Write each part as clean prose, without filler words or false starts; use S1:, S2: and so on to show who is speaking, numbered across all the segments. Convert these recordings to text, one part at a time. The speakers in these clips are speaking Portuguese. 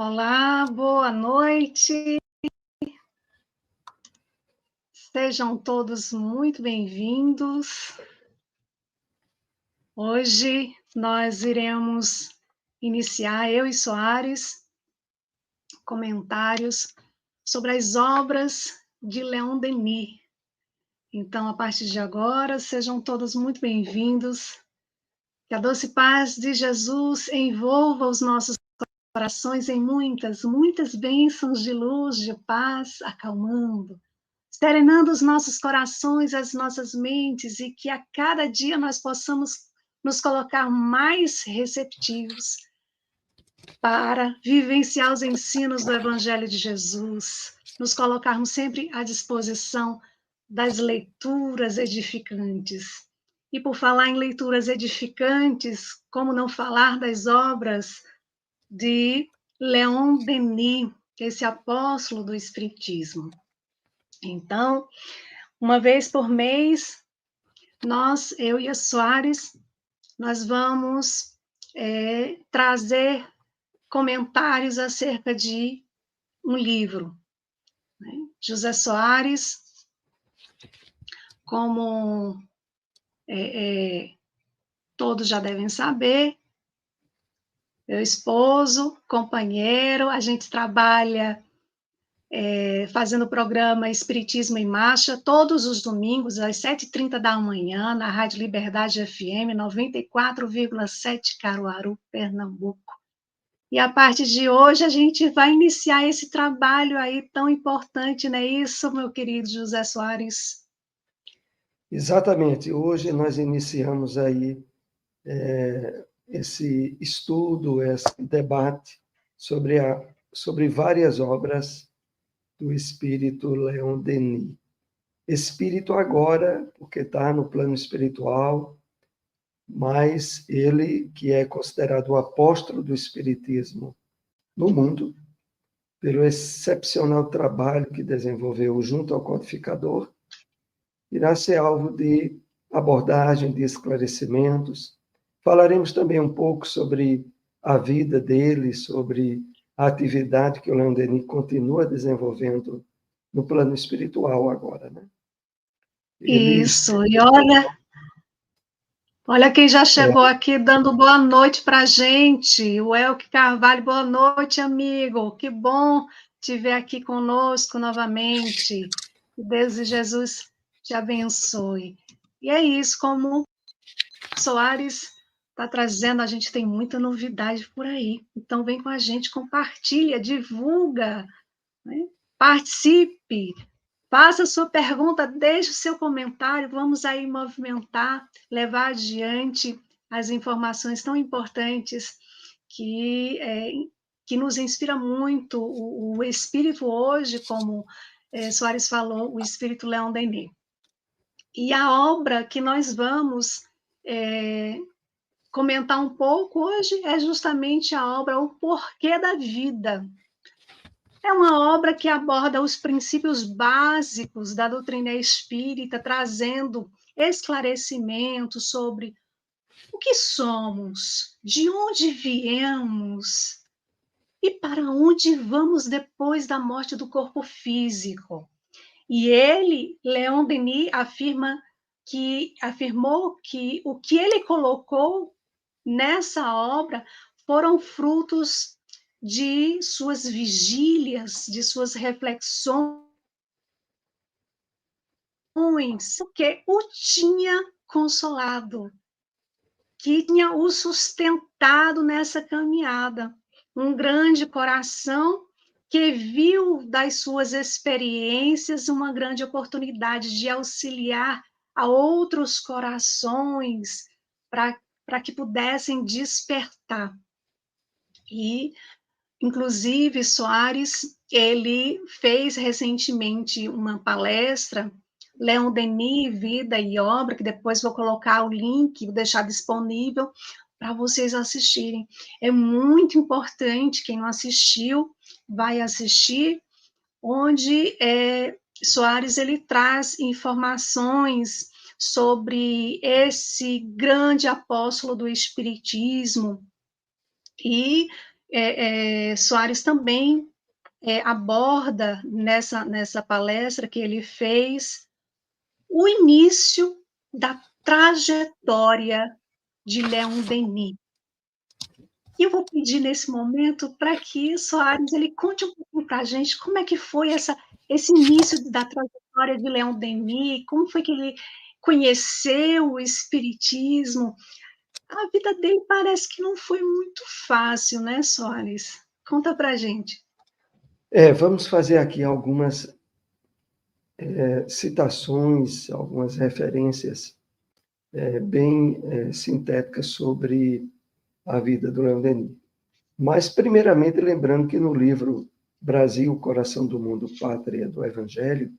S1: Olá, boa noite. Sejam todos muito bem-vindos. Hoje nós iremos iniciar, eu e Soares, comentários sobre as obras de Leon Denis. Então, a partir de agora, sejam todos muito bem-vindos. Que a doce paz de Jesus envolva os nossos corações em muitas, muitas bênçãos de luz, de paz, acalmando, serenando os nossos corações, as nossas mentes, e que a cada dia nós possamos nos colocar mais receptivos para vivenciar os ensinos do Evangelho de Jesus, nos colocarmos sempre à disposição das leituras edificantes. E por falar em leituras edificantes, como não falar das obras de Leon Denis, esse apóstolo do Espiritismo. Então, uma vez por mês, eu e a Soares, nós vamos trazer comentários acerca de um livro. Né? José Soares, como todos já devem saber, meu esposo, companheiro, a gente trabalha fazendo o programa Espiritismo em Marcha, todos os domingos, às 7h30 da manhã, na Rádio Liberdade FM, 94,7 Caruaru, Pernambuco. E a partir de hoje a gente vai iniciar esse trabalho aí tão importante, não é isso, meu querido José Soares?
S2: Exatamente. Hoje nós iniciamos aí esse estudo, esse debate sobre várias obras do espírito Leon Denis. Espírito agora, porque está no plano espiritual, mas ele que é considerado o apóstolo do espiritismo no mundo, pelo excepcional trabalho que desenvolveu junto ao codificador, irá ser alvo de abordagem, de esclarecimentos. Falaremos também um pouco sobre a vida dele, sobre a atividade que o Leon Denis continua desenvolvendo no plano espiritual agora, né?
S1: Isso, e olha quem já chegou aqui dando boa noite para a gente, o Elke Carvalho, boa noite, amigo, que bom te ver aqui conosco novamente, que Deus e Jesus te abençoe. E é isso, como Soares está trazendo, a gente tem muita novidade por aí, então vem com a gente, compartilha, divulga, né? Participe, faça a sua pergunta, deixe o seu comentário, vamos aí movimentar, levar adiante as informações tão importantes que nos inspira muito o espírito hoje, como Soares falou, o espírito Leon Denis. E a obra que nós vamos comentar um pouco hoje é justamente a obra O Porquê da Vida. É uma obra que aborda os princípios básicos da doutrina espírita, trazendo esclarecimento sobre o que somos, de onde viemos e para onde vamos depois da morte do corpo físico. E ele, Leon Denis, afirmou que o que ele colocou nessa obra foram frutos de suas vigílias, de suas reflexões, que o tinha consolado, que tinha o sustentado nessa caminhada. Um grande coração que viu das suas experiências uma grande oportunidade de auxiliar a outros corações para que pudessem despertar. E, inclusive, Soares, ele fez recentemente uma palestra, Leon Denis, Vida e Obra, que depois vou colocar o link, vou deixar disponível para vocês assistirem. É muito importante, quem não assistiu, vai assistir, onde Soares ele traz informações sobre esse grande apóstolo do Espiritismo, e Soares também aborda nessa palestra que ele fez o início da trajetória de Leon Denis. E eu vou pedir nesse momento para que Soares ele conte um pouquinho para a gente como é que foi esse início da trajetória de Leon Denis, como foi que ele conheceu o Espiritismo. A vida dele parece que não foi muito fácil, né, Soares? Conta para a gente.
S2: Vamos fazer aqui algumas citações, algumas referências bem sintéticas sobre a vida do Leon Denis. Mas, primeiramente, lembrando que no livro Brasil, Coração do Mundo, Pátria do Evangelho,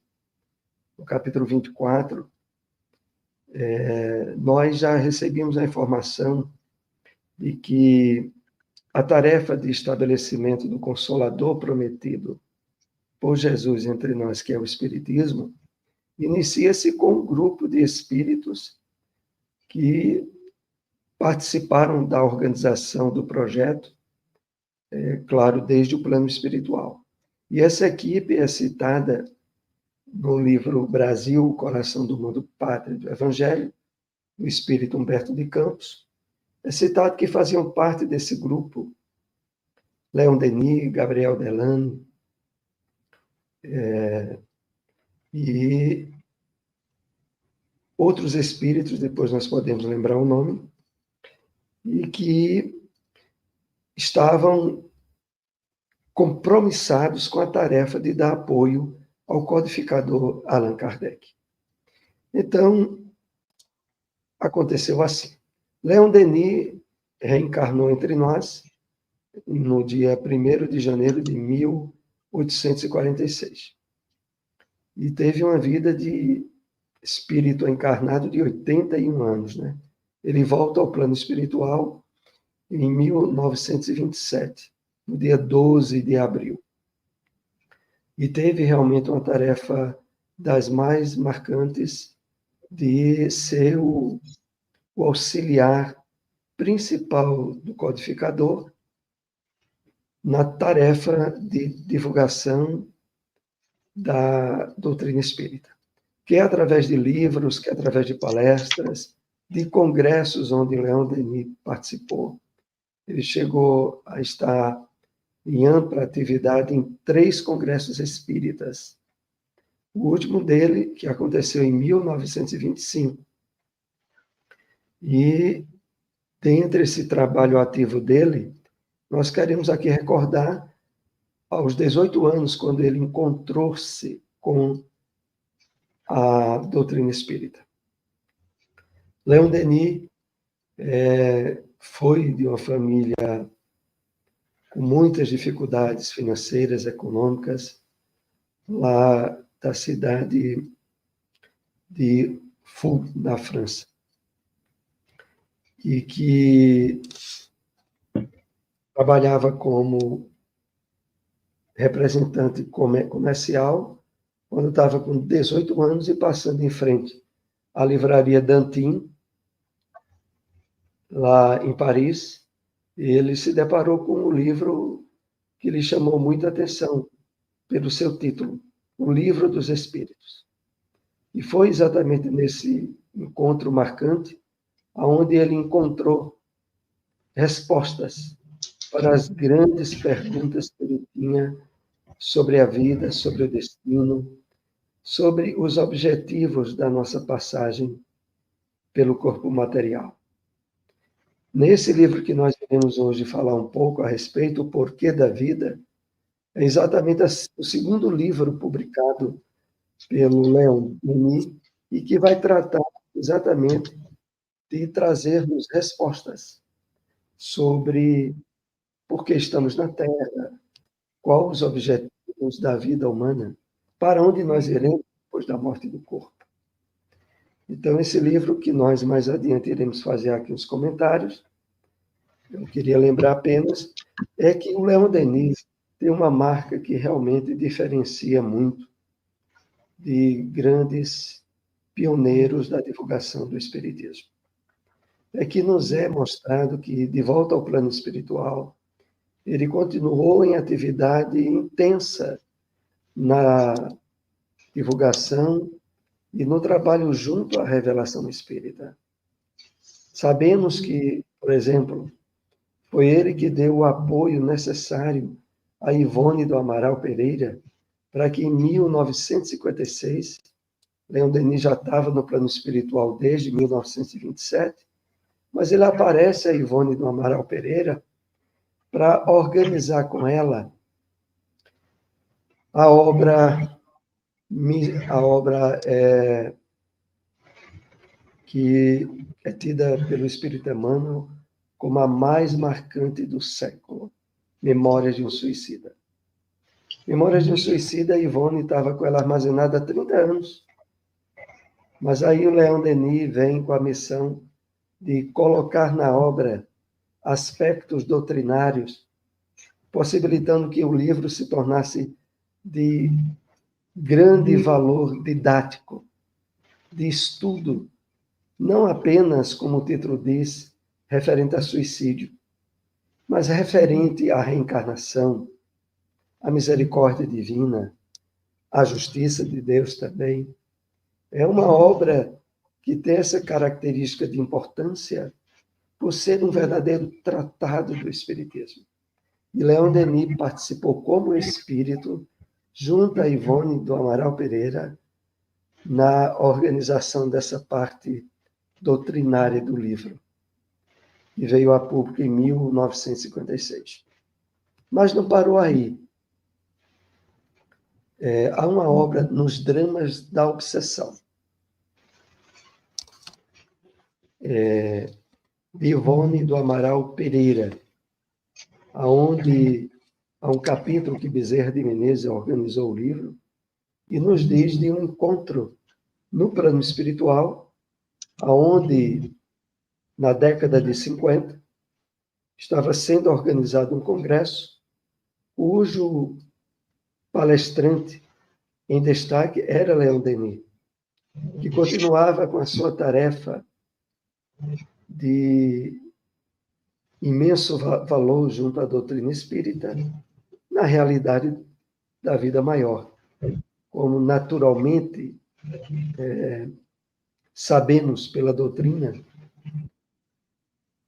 S2: no capítulo 24, nós já recebemos a informação de que a tarefa de estabelecimento do Consolador prometido por Jesus entre nós, que é o Espiritismo, inicia-se com um grupo de espíritos que participaram da organização do projeto, claro, desde o plano espiritual. E essa equipe é citada no livro Brasil, Coração do Mundo, Pátria do Evangelho, do espírito Humberto de Campos. É citado que faziam parte desse grupo Leon Denis, Gabriel Delano, e outros espíritos, depois nós podemos lembrar o nome, e que estavam compromissados com a tarefa de dar apoio ao codificador Allan Kardec. Então, aconteceu assim. Leon Denis reencarnou entre nós no dia 1º de janeiro de 1846. E teve uma vida de espírito encarnado de 81 anos, né? Ele volta ao plano espiritual em 1927, no dia 12 de abril. E teve realmente uma tarefa das mais marcantes de ser o auxiliar principal do codificador na tarefa de divulgação da doutrina espírita, que é através de livros, que é através de palestras, de congressos onde Leon Denis participou. Ele chegou a estar em ampla atividade em 3 congressos espíritas. O último dele, que aconteceu em 1925. E, dentre esse trabalho ativo dele, nós queremos aqui recordar aos 18 anos, quando ele encontrou-se com a doutrina espírita. Leon Denis foi de uma família com muitas dificuldades financeiras, econômicas, lá da cidade de Fou, na França. E que trabalhava como representante comercial, quando estava com 18 anos e passando em frente à livraria Dantin, lá em Paris, ele se deparou com um livro que lhe chamou muita atenção, pelo seu título, O Livro dos Espíritos. E foi exatamente nesse encontro marcante onde ele encontrou respostas para as grandes perguntas que ele tinha sobre a vida, sobre o destino, sobre os objetivos da nossa passagem pelo corpo material. Nesse livro que nós iremos hoje falar um pouco a respeito, O Porquê da Vida, é exatamente o segundo livro publicado pelo Leon Denis e que vai tratar exatamente de trazermos respostas sobre por que estamos na Terra, quais os objetivos da vida humana, para onde nós iremos depois da morte do corpo. Então, esse livro que nós mais adiante iremos fazer aqui os comentários, eu queria lembrar apenas, é que o Leon Denis tem uma marca que realmente diferencia muito de grandes pioneiros da divulgação do Espiritismo. É que nos é mostrado que, de volta ao plano espiritual, ele continuou em atividade intensa na divulgação e no trabalho junto à revelação espírita. Sabemos que, por exemplo, foi ele que deu o apoio necessário a Ivone do Amaral Pereira para que, em 1956, Leon Denis já estava no plano espiritual desde 1927, mas ele aparece a Ivone do Amaral Pereira para organizar com ela a obra que é tida pelo Espírito Emmanuel como a mais marcante do século, Memórias de um Suicida. Memórias de um Suicida, a Ivone estava com ela armazenada há 30 anos. Mas aí o Leon Denis vem com a missão de colocar na obra aspectos doutrinários, possibilitando que o livro se tornasse de grande valor didático, de estudo, não apenas, como o título diz, referente a suicídio, mas referente à reencarnação, à misericórdia divina, à justiça de Deus também. É uma obra que tem essa característica de importância por ser um verdadeiro tratado do Espiritismo. E Leon Denis participou como espírito, junto a Ivone do Amaral Pereira, na organização dessa parte doutrinária do livro, que veio a público em 1956. Mas não parou aí. Há uma obra nos Dramas da Obsessão, de Ivone do Amaral Pereira, onde há um capítulo que Bezerra de Menezes organizou o livro e nos diz de um encontro no plano espiritual, onde, na década de 50, estava sendo organizado um congresso cujo palestrante em destaque era Leon Denis, que continuava com a sua tarefa de imenso valor junto à doutrina espírita, na realidade da vida maior. Como naturalmente sabemos pela doutrina,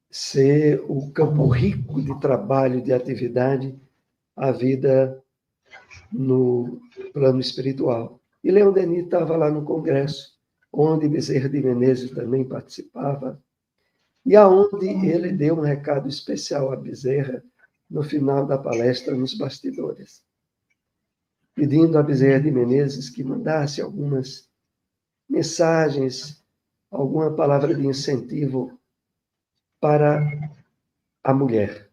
S2: ser o campo rico de trabalho, de atividade, a vida no plano espiritual. E Leon Denis estava lá no congresso, onde Bezerra de Menezes também participava, e aonde ele deu um recado especial a Bezerra no final da palestra nos bastidores, pedindo a Bezerra de Menezes que mandasse algumas mensagens, alguma palavra de incentivo para a mulher,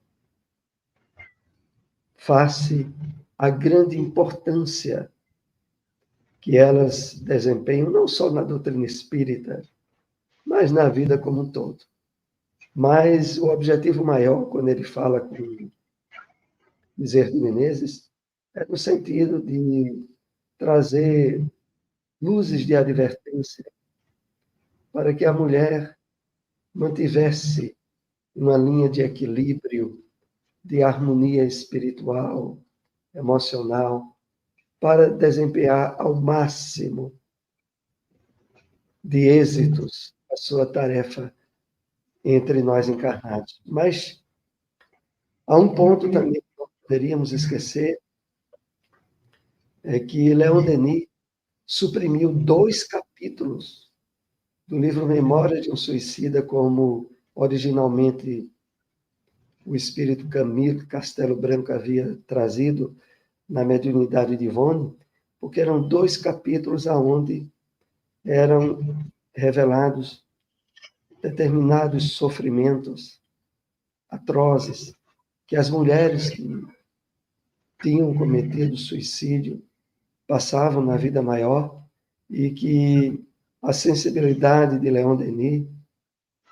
S2: face à grande importância que elas desempenham, não só na doutrina espírita, mas na vida como um todo. Mas o objetivo maior, quando ele fala com Bezerra de Menezes, é no sentido de trazer luzes de advertência para que a mulher mantivesse uma linha de equilíbrio, de harmonia espiritual, emocional, para desempenhar ao máximo de êxitos a sua tarefa entre nós encarnados. Mas há um ponto também que não poderíamos esquecer, é que Leon Denis suprimiu 2 capítulos do livro Memórias de um Suicida, como originalmente o espírito Camilo Castelo Branco havia trazido na mediunidade de Ivone, porque eram 2 capítulos onde eram revelados determinados sofrimentos atrozes que as mulheres que tinham cometido suicídio passavam na vida maior e que a sensibilidade de Leon Denis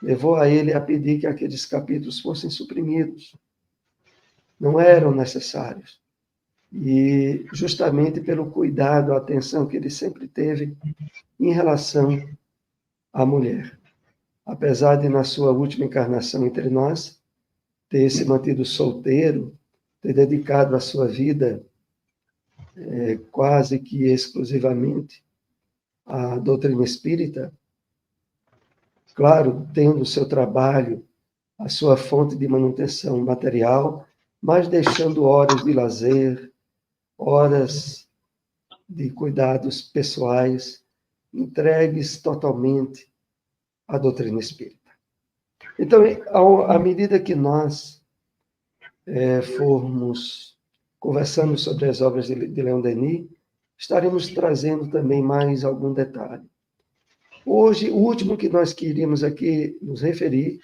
S2: levou a ele a pedir que aqueles capítulos fossem suprimidos. Não eram necessários. E justamente pelo cuidado, a atenção que ele sempre teve em relação à mulher. Apesar de, na sua última encarnação entre nós, ter se mantido solteiro ter dedicado a sua vida quase que exclusivamente à doutrina espírita, claro, tendo o seu trabalho, a sua fonte de manutenção material, mas deixando horas de lazer, horas de cuidados pessoais, entregues totalmente à doutrina espírita. Então, à medida que nós formos conversando sobre as obras de Leon Denis, estaremos trazendo também mais algum detalhe. Hoje, o último que nós queríamos aqui nos referir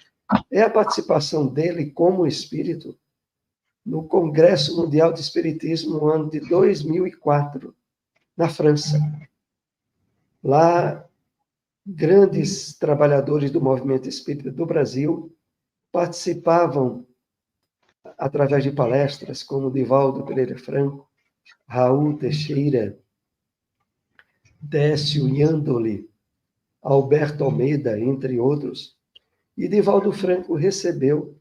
S2: é a participação dele como espírito no Congresso Mundial de Espiritismo no ano de 2004, na França. Lá, grandes trabalhadores do movimento espírita do Brasil participavam através de palestras como Divaldo Pereira Franco, Raul Teixeira, Décio Iandoli, Alberto Almeida, entre outros. E Divaldo Franco recebeu,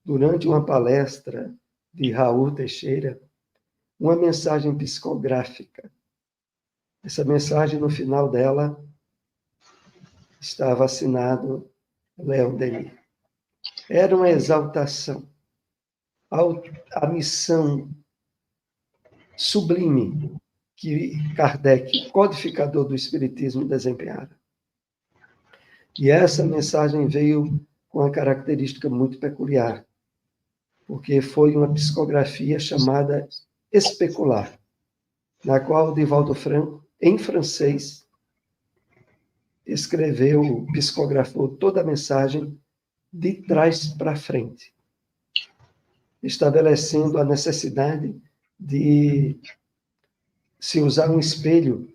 S2: durante uma palestra de Raul Teixeira, uma mensagem psicográfica. Essa mensagem, no final dela, estava assinado Leon Denis. Era uma exaltação à missão sublime que Kardec, codificador do Espiritismo, desempenhara. E essa mensagem veio com uma característica muito peculiar, porque foi uma psicografia chamada especular, na qual Divaldo Franco, em francês, psicografou toda a mensagem de trás para frente, estabelecendo a necessidade de se usar um espelho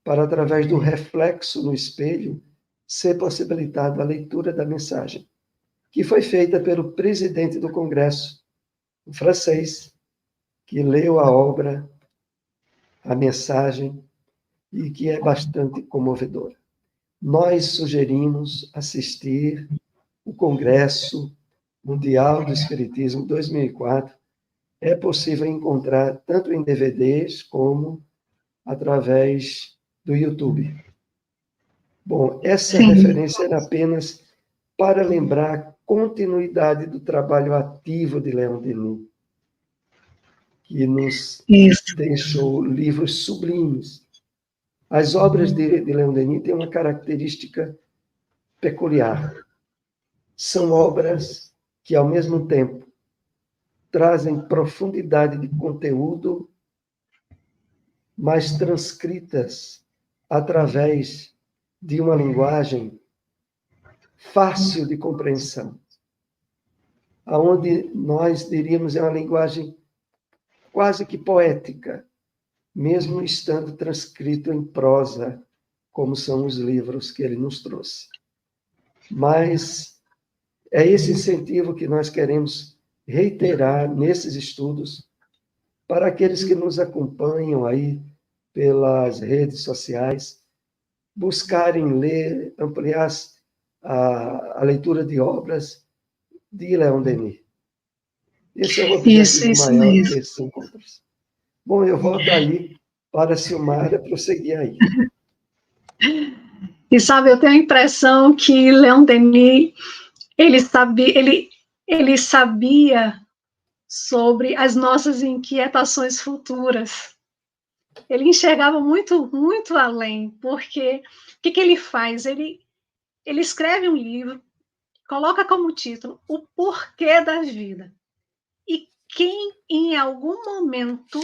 S2: para, através do reflexo no espelho, ser possibilitada a leitura da mensagem, que foi feita pelo presidente do Congresso, um francês, que leu a obra, a mensagem, e que é bastante comovedora. Nós sugerimos assistir o Congresso Mundial do Espiritismo 2004. É possível encontrar tanto em DVDs como através do YouTube. Bom, essa referência era apenas para lembrar a continuidade do trabalho ativo de Leon Denis, que nos deixou livros sublimes. As obras de Leon Denis têm uma característica peculiar. São obras que, ao mesmo tempo, trazem profundidade de conteúdo, mas transcritas através de uma linguagem fácil de compreensão, aonde nós diríamos é uma linguagem quase que poética, mesmo estando transcrito em prosa, como são os livros que ele nos trouxe. Mas é esse incentivo que nós queremos reiterar nesses estudos para aqueles que nos acompanham aí pelas redes sociais, buscarem ler, ampliar a leitura de obras de Leon Denis. Esse é o objetivo maior desses encontros. Bom, eu volto aí para a Silmara prosseguir aí.
S1: E sabe, eu tenho a impressão que Leon Denis, ele sabia sobre as nossas inquietações futuras. Ele enxergava muito, muito além, porque o que ele faz? Ele escreve um livro, coloca como título O Porquê da Vida. E quem, em algum momento,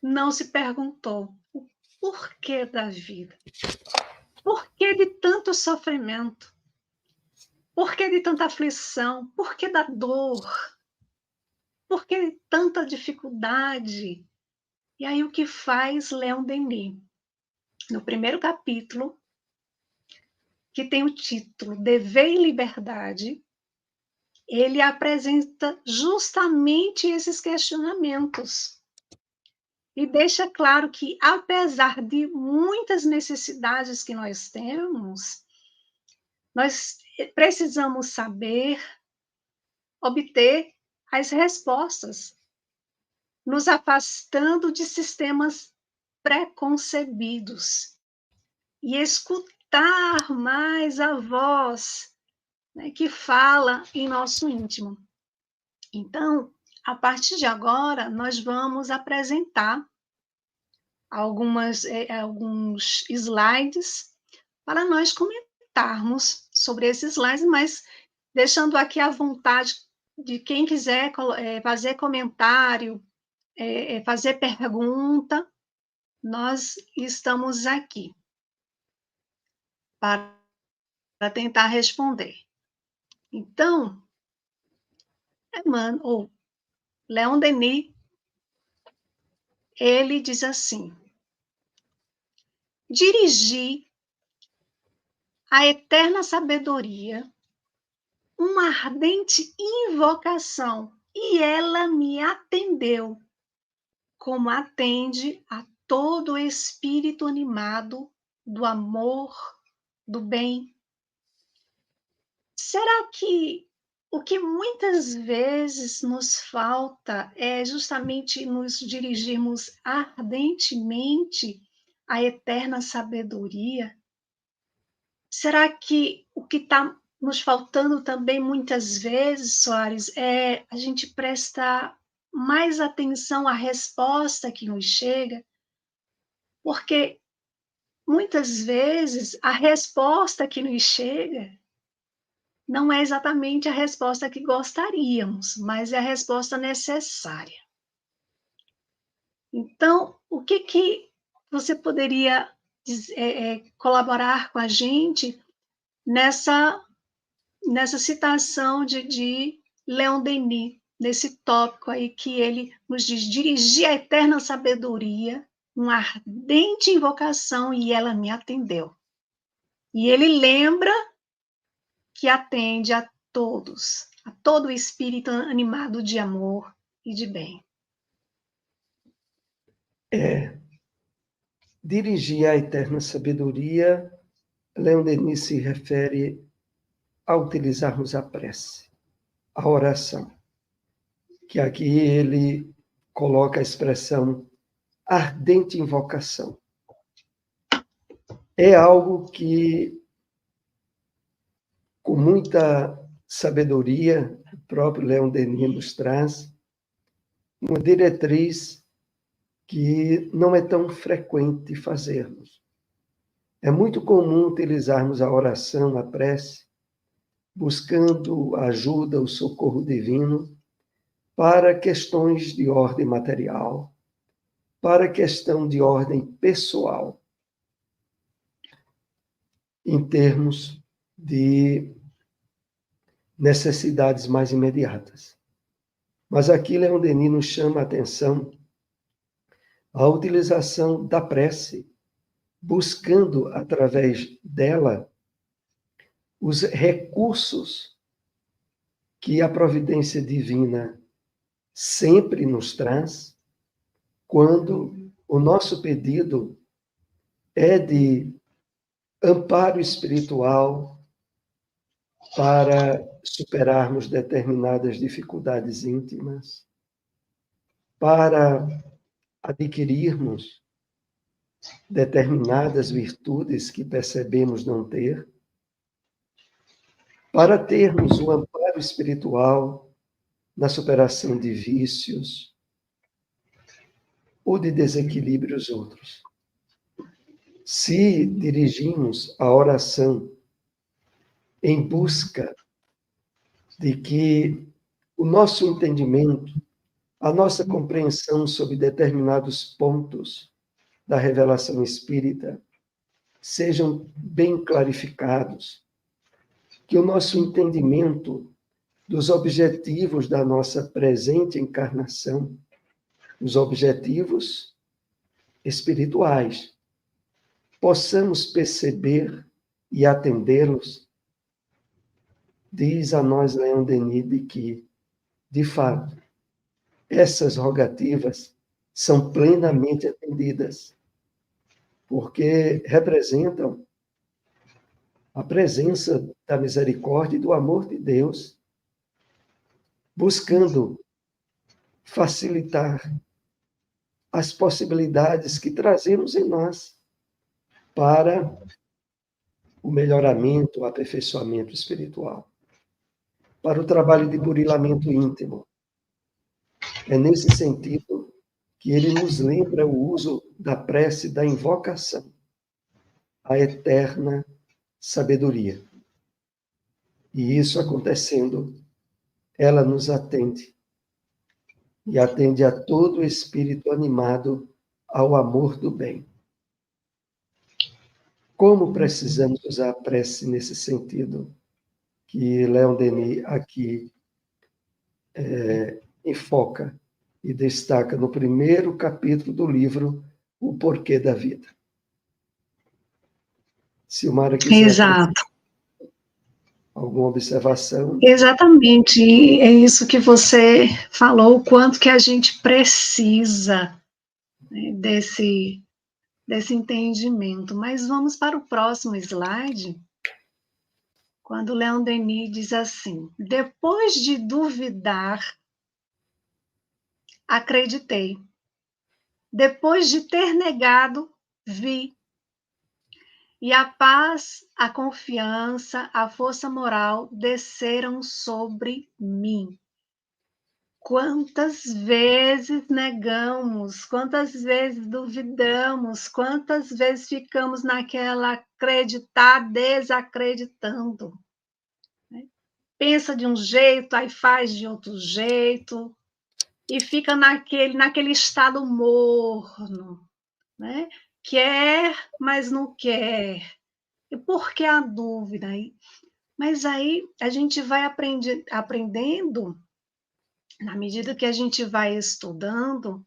S1: não se perguntou o porquê da vida? Por que de tanto sofrimento? Por que de tanta aflição? Por que da dor? Por que de tanta dificuldade? E aí o que faz Leon Denis? No primeiro capítulo, que tem o título Dever e Liberdade, ele apresenta justamente esses questionamentos. E deixa claro que, apesar de muitas necessidades que nós temos, nós precisamos saber obter as respostas nos afastando de sistemas preconcebidos e escutar mais a voz, né, que fala em nosso íntimo. Então, a partir de agora, nós vamos apresentar alguns slides para nós comentarmos sobre esses slides, mas deixando aqui à vontade de quem quiser fazer comentário, fazer pergunta, nós estamos aqui para tentar responder. Então, Leon Denis, ele diz assim: dirigi à eterna sabedoria uma ardente invocação, e ela me atendeu, como atende a todo espírito animado do amor, do bem. Será que o que muitas vezes nos falta é justamente nos dirigirmos ardentemente à eterna sabedoria? Será que o que está nos faltando também muitas vezes, Soares, é a gente prestar mais atenção à resposta que nos chega? Porque muitas vezes a resposta que nos chega não é exatamente a resposta que gostaríamos, mas é a resposta necessária. Então, o que você poderia colaborar com a gente nessa citação de Leon Denis, nesse tópico aí que ele nos diz: dirigi a eterna sabedoria, uma ardente invocação, e ela me atendeu. E ele lembra que atende a todos, a todo espírito animado de amor e de bem.
S2: Dirigir a eterna sabedoria, Leon Denis se refere a utilizarmos a prece, a oração, que aqui ele coloca a expressão ardente invocação. É algo que, com muita sabedoria, o próprio Leon Denis nos traz uma diretriz que não é tão frequente fazermos. É muito comum utilizarmos a oração, a prece, buscando a ajuda, o socorro divino, para questões de ordem material, para questão de ordem pessoal, em termos de necessidades mais imediatas. Mas aqui Leon Denis nos chama a atenção a utilização da prece, buscando, através dela, os recursos que a providência divina sempre nos traz, quando o nosso pedido é de amparo espiritual para superarmos determinadas dificuldades íntimas, para adquirirmos determinadas virtudes que percebemos não ter, para termos o amparo espiritual na superação de vícios ou de desequilíbrios outros. Se dirigimos a oração em busca de que o nosso entendimento, a nossa compreensão sobre determinados pontos da revelação espírita sejam bem clarificados, que o nosso entendimento dos objetivos da nossa presente encarnação, os objetivos espirituais, possamos perceber e atendê-los, diz a nós Leon Denis de que, de fato, essas rogativas são plenamente atendidas, porque representam a presença da misericórdia e do amor de Deus, buscando facilitar as possibilidades que trazemos em nós para o melhoramento, o aperfeiçoamento espiritual, para o trabalho de burilamento íntimo. É nesse sentido que ele nos lembra o uso da prece da invocação, a eterna sabedoria. E isso acontecendo, ela nos atende. E atende a todo espírito animado ao amor do bem. Como precisamos usar a prece nesse sentido que Leon Denis aqui enfoca e destaca no primeiro capítulo do livro O Porquê da Vida. Silmara quiser
S1: Exato.
S2: alguma observação?
S1: Exatamente, é isso que você falou, o quanto que a gente precisa, né, desse entendimento. Mas vamos para o próximo slide, quando Leon Denis diz assim: depois de duvidar, acreditei. Depois de ter negado, vi. E a paz, a confiança, a força moral desceram sobre mim. Quantas vezes negamos, quantas vezes duvidamos, quantas vezes ficamos naquela acreditar, desacreditando. Né? Pensa de um jeito, aí faz de outro jeito, e fica naquele estado morno, né? Quer, mas não quer. E por que a dúvida? Mas aí a gente vai aprendendo, na medida que a gente vai estudando,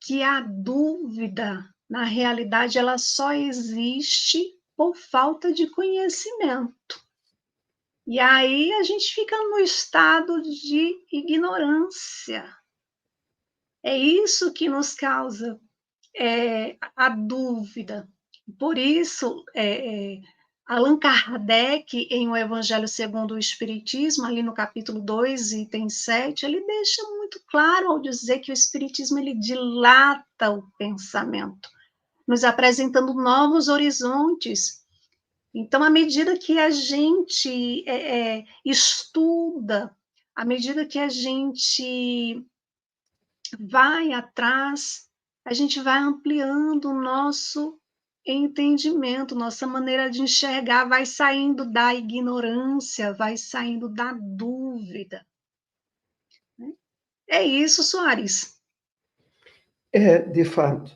S1: que a dúvida, na realidade, ela só existe por falta de conhecimento. E aí a gente fica no estado de ignorância. É isso que nos causa a dúvida. Por isso, Allan Kardec, em O Evangelho segundo o Espiritismo, ali no capítulo 2, item 7, ele deixa muito claro ao dizer que o Espiritismo ele dilata o pensamento, nos apresentando novos horizontes. Então, à medida que a gente estuda, à medida que a gente vai atrás, a gente vai ampliando o nosso entendimento, nossa maneira de enxergar vai saindo da ignorância, vai saindo da dúvida. É isso, Soares.
S2: De fato.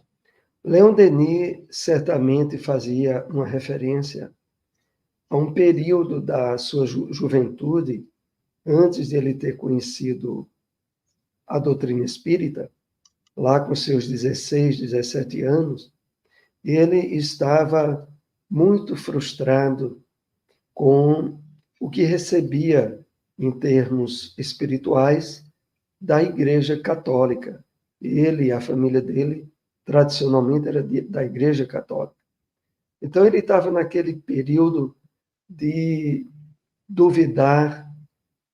S2: Leon Denis certamente fazia uma referência a um período da sua juventude, antes de ele ter conhecido a doutrina espírita, lá com seus 16, 17 anos, ele estava muito frustrado com o que recebia em termos espirituais da Igreja Católica. Ele e a família dele, tradicionalmente, era da Igreja Católica. Então, ele estava naquele período de duvidar,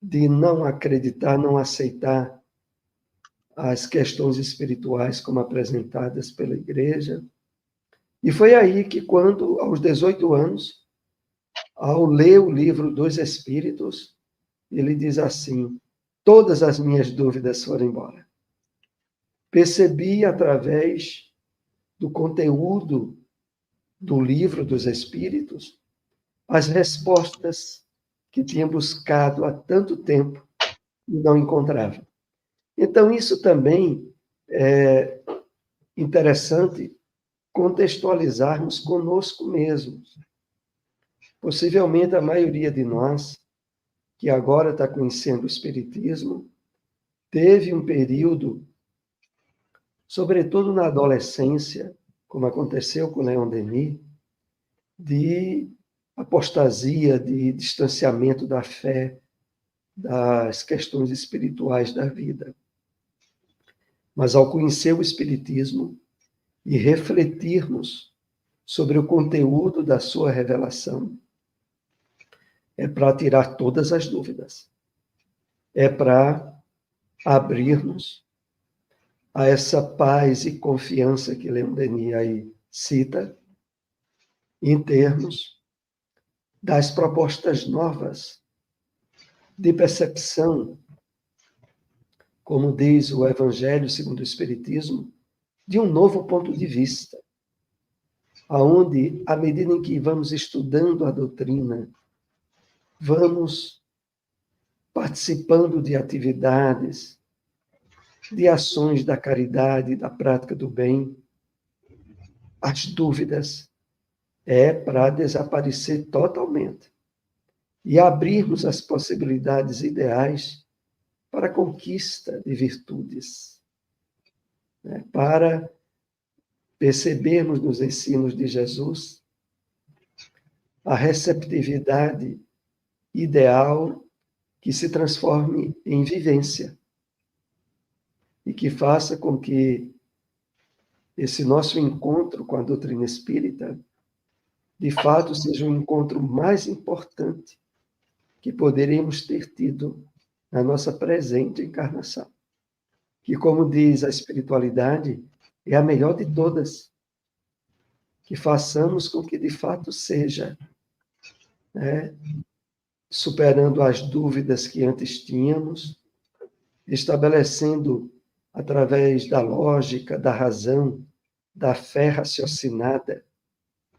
S2: de não acreditar, não aceitar as questões espirituais como apresentadas pela Igreja. E foi aí que, quando, aos 18 anos, ao ler o livro dos Espíritos, ele diz assim: todas as minhas dúvidas foram embora. Percebi através do conteúdo do livro dos Espíritos as respostas que tinha buscado há tanto tempo e não encontrava. Então, isso também é interessante contextualizarmos conosco mesmos. Possivelmente a maioria de nós, que agora está conhecendo o Espiritismo, teve um período, sobretudo na adolescência, como aconteceu com Leon Denis, de apostasia, de distanciamento da fé, das questões espirituais da vida. Mas ao conhecer o Espiritismo e refletirmos sobre o conteúdo da sua revelação, é para tirar todas as dúvidas. É para abrirmos a essa paz e confiança que Leon Denis aí cita, em termos das propostas novas de percepção, como diz o Evangelho segundo o Espiritismo, de um novo ponto de vista, aonde, à medida em que vamos estudando a doutrina, vamos participando de atividades, de ações da caridade, da prática do bem, as dúvidas para desaparecer totalmente e abrirmos as possibilidades ideais para a conquista de virtudes, né? Para percebermos nos ensinos de Jesus a receptividade ideal que se transforme em vivência e que faça com que esse nosso encontro com a doutrina espírita, de fato, seja o encontro mais importante que poderíamos ter tido na nossa presente encarnação. Que, como diz a espiritualidade, é a melhor de todas. Que façamos com que, de fato, seja, né, superando as dúvidas que antes tínhamos, estabelecendo, através da lógica, da razão, da fé raciocinada,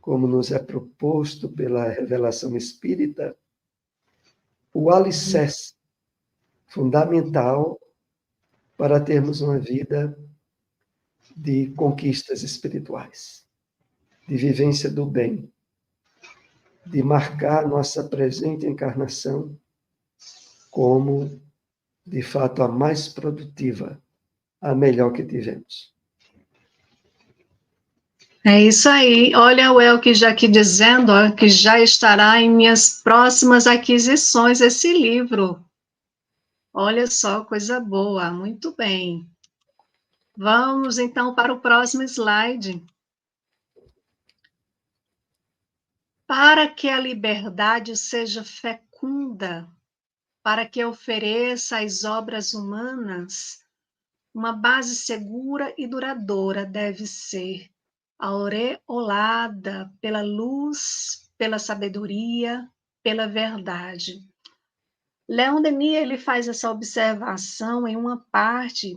S2: como nos é proposto pela revelação espírita, o alicerce fundamental para termos uma vida de conquistas espirituais, de vivência do bem, de marcar nossa presente encarnação como, de fato, a mais produtiva, a melhor que tivemos.
S1: É isso aí. Olha o Elke já aqui dizendo, ó, que já estará em minhas próximas aquisições esse livro. Olha só, coisa boa, muito bem. Vamos então para o próximo slide. Para que a liberdade seja fecunda, para que ofereça às obras humanas uma base segura e duradoura, deve ser aureolada pela luz, pela sabedoria, pela verdade. Leon Denis ele faz essa observação em uma parte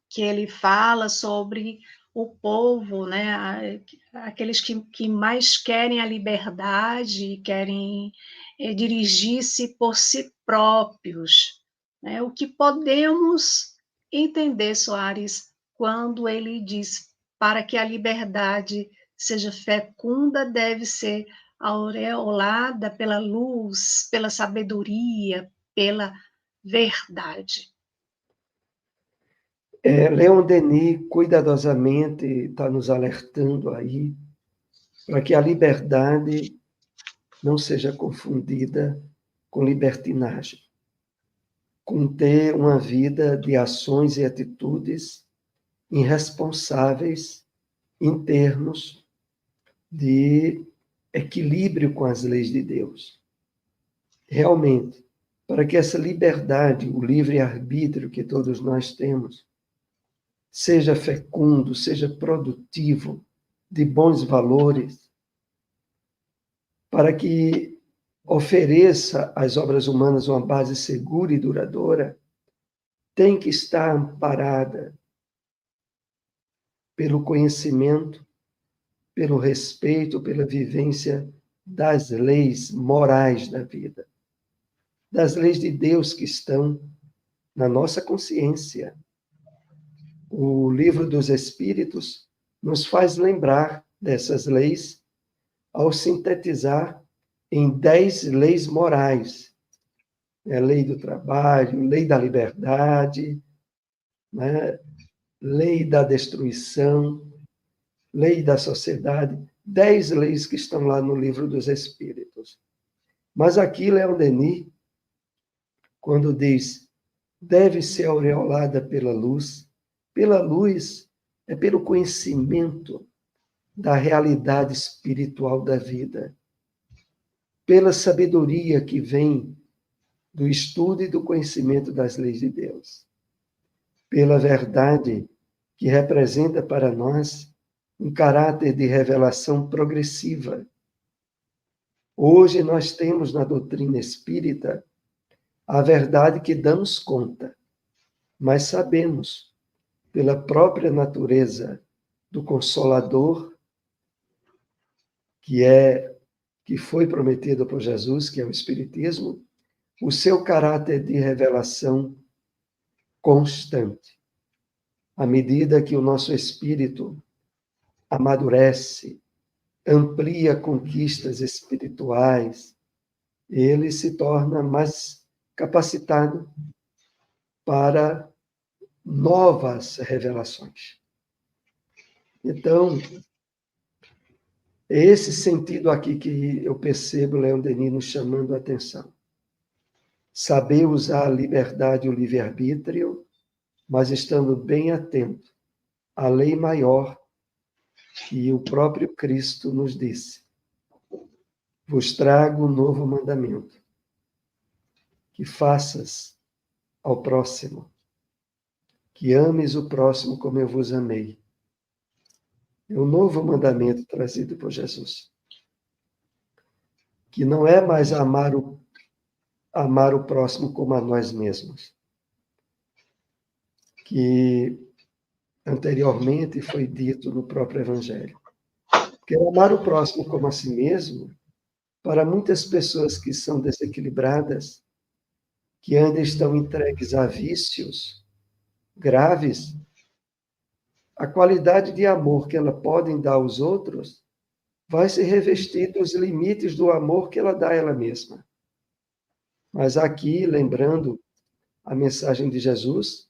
S1: que ele fala sobre o povo, né, aqueles que mais querem a liberdade, querem dirigir-se por si próprios. Né? O que podemos entender, Soares, quando ele diz para que a liberdade seja fecunda, deve ser aureolada pela luz, pela sabedoria, pela verdade.
S2: Leon Denis, cuidadosamente, está nos alertando aí para que a liberdade não seja confundida com libertinagem, com ter uma vida de ações e atitudes irresponsáveis em termos de equilíbrio com as leis de Deus. Realmente, para que essa liberdade, o livre-arbítrio que todos nós temos, seja fecundo, seja produtivo, de bons valores, para que ofereça às obras humanas uma base segura e duradoura, tem que estar amparada pelo conhecimento, pelo respeito, pela vivência das leis morais da vida, das leis de Deus que estão na nossa consciência. O Livro dos Espíritos nos faz lembrar dessas leis ao sintetizar em 10 leis morais. Lei do trabalho, lei da liberdade, né? Lei da destruição, lei da sociedade, 10 leis que estão lá no Livro dos Espíritos. Mas aqui, Leon Denis, quando diz deve ser aureolada pela luz é pelo conhecimento da realidade espiritual da vida, pela sabedoria que vem do estudo e do conhecimento das leis de Deus. pela verdade que representa para nós um caráter de revelação progressiva. Hoje nós temos na doutrina espírita a verdade que damos conta, mas sabemos, pela própria natureza do Consolador, que foi prometido por Jesus, que é o Espiritismo, o seu caráter de revelação constante. À medida que o nosso espírito amadurece, amplia conquistas espirituais, ele se torna mais capacitado para novas revelações. Então, é esse sentido aqui que eu percebo Leon Denis nos chamando a atenção. Saber usar a liberdade e o livre-arbítrio, mas estando bem atento à lei maior que o próprio Cristo nos disse. Vos trago um novo mandamento, que faças ao próximo, que ames o próximo como eu vos amei. É um novo mandamento trazido por Jesus, que não é mais amar o próximo como a nós mesmos, que anteriormente foi dito no próprio Evangelho. Porque amar o próximo como a si mesmo, para muitas pessoas que são desequilibradas, que ainda estão entregues a vícios graves, a qualidade de amor que elas podem dar aos outros vai se revestir dos limites do amor que ela dá a ela mesma. Mas aqui, lembrando a mensagem de Jesus,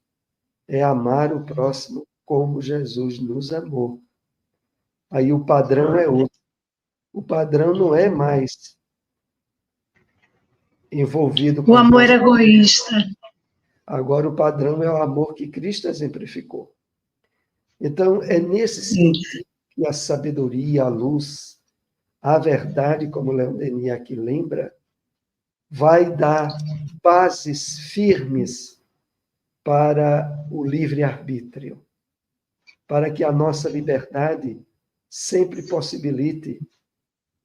S2: é amar o próximo como Jesus nos amou. Aí o padrão é outro. O padrão não é mais envolvido com
S1: O
S2: a
S1: amor
S2: nossa...
S1: egoísta.
S2: Agora o padrão é o amor que Cristo exemplificou. Então, é nesse sentido que a sabedoria, a luz, a verdade, como Leon Denis aqui lembra, vai dar bases firmes para o livre-arbítrio, para que a nossa liberdade sempre possibilite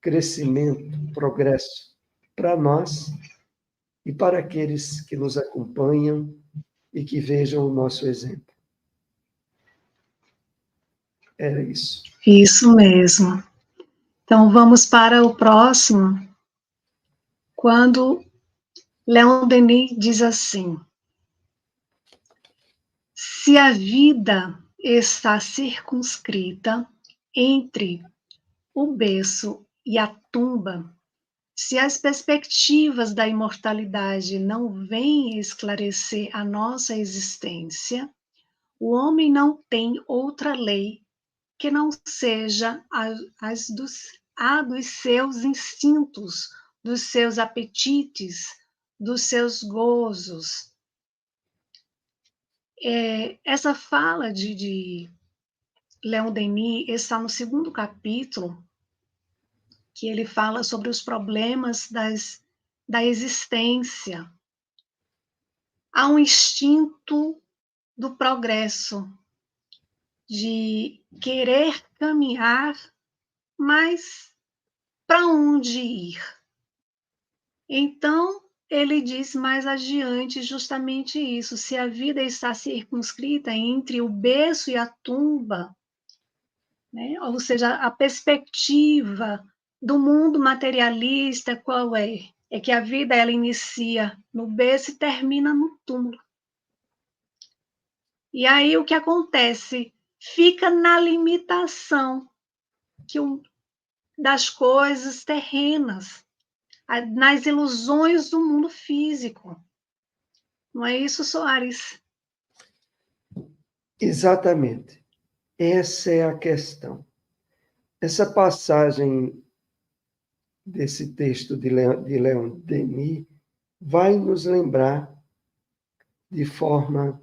S2: crescimento, progresso para nós e para aqueles que nos acompanham e que vejam o nosso exemplo. Era isso.
S1: Isso mesmo. Então, vamos para o próximo, quando Leon Denis diz assim: se a vida está circunscrita entre o berço e a tumba, se as perspectivas da imortalidade não vêm esclarecer a nossa existência, o homem não tem outra lei que não seja a dos seus instintos, dos seus apetites, dos seus gozos. Essa fala de Leon Denis está no 2º capítulo, que ele fala sobre os problemas da existência. Há um instinto do progresso, de querer caminhar, mas para onde ir? Então, ele diz mais adiante justamente isso: se a vida está circunscrita entre o berço e a tumba, né? Ou seja, a perspectiva do mundo materialista qual é? É que a vida ela inicia no berço e termina no túmulo. E aí o que acontece? Fica na limitação das coisas terrenas, nas ilusões do mundo físico. Não é isso, Soares?
S2: Exatamente. Essa é a questão. Essa passagem desse texto de Leon Denis vai nos lembrar de forma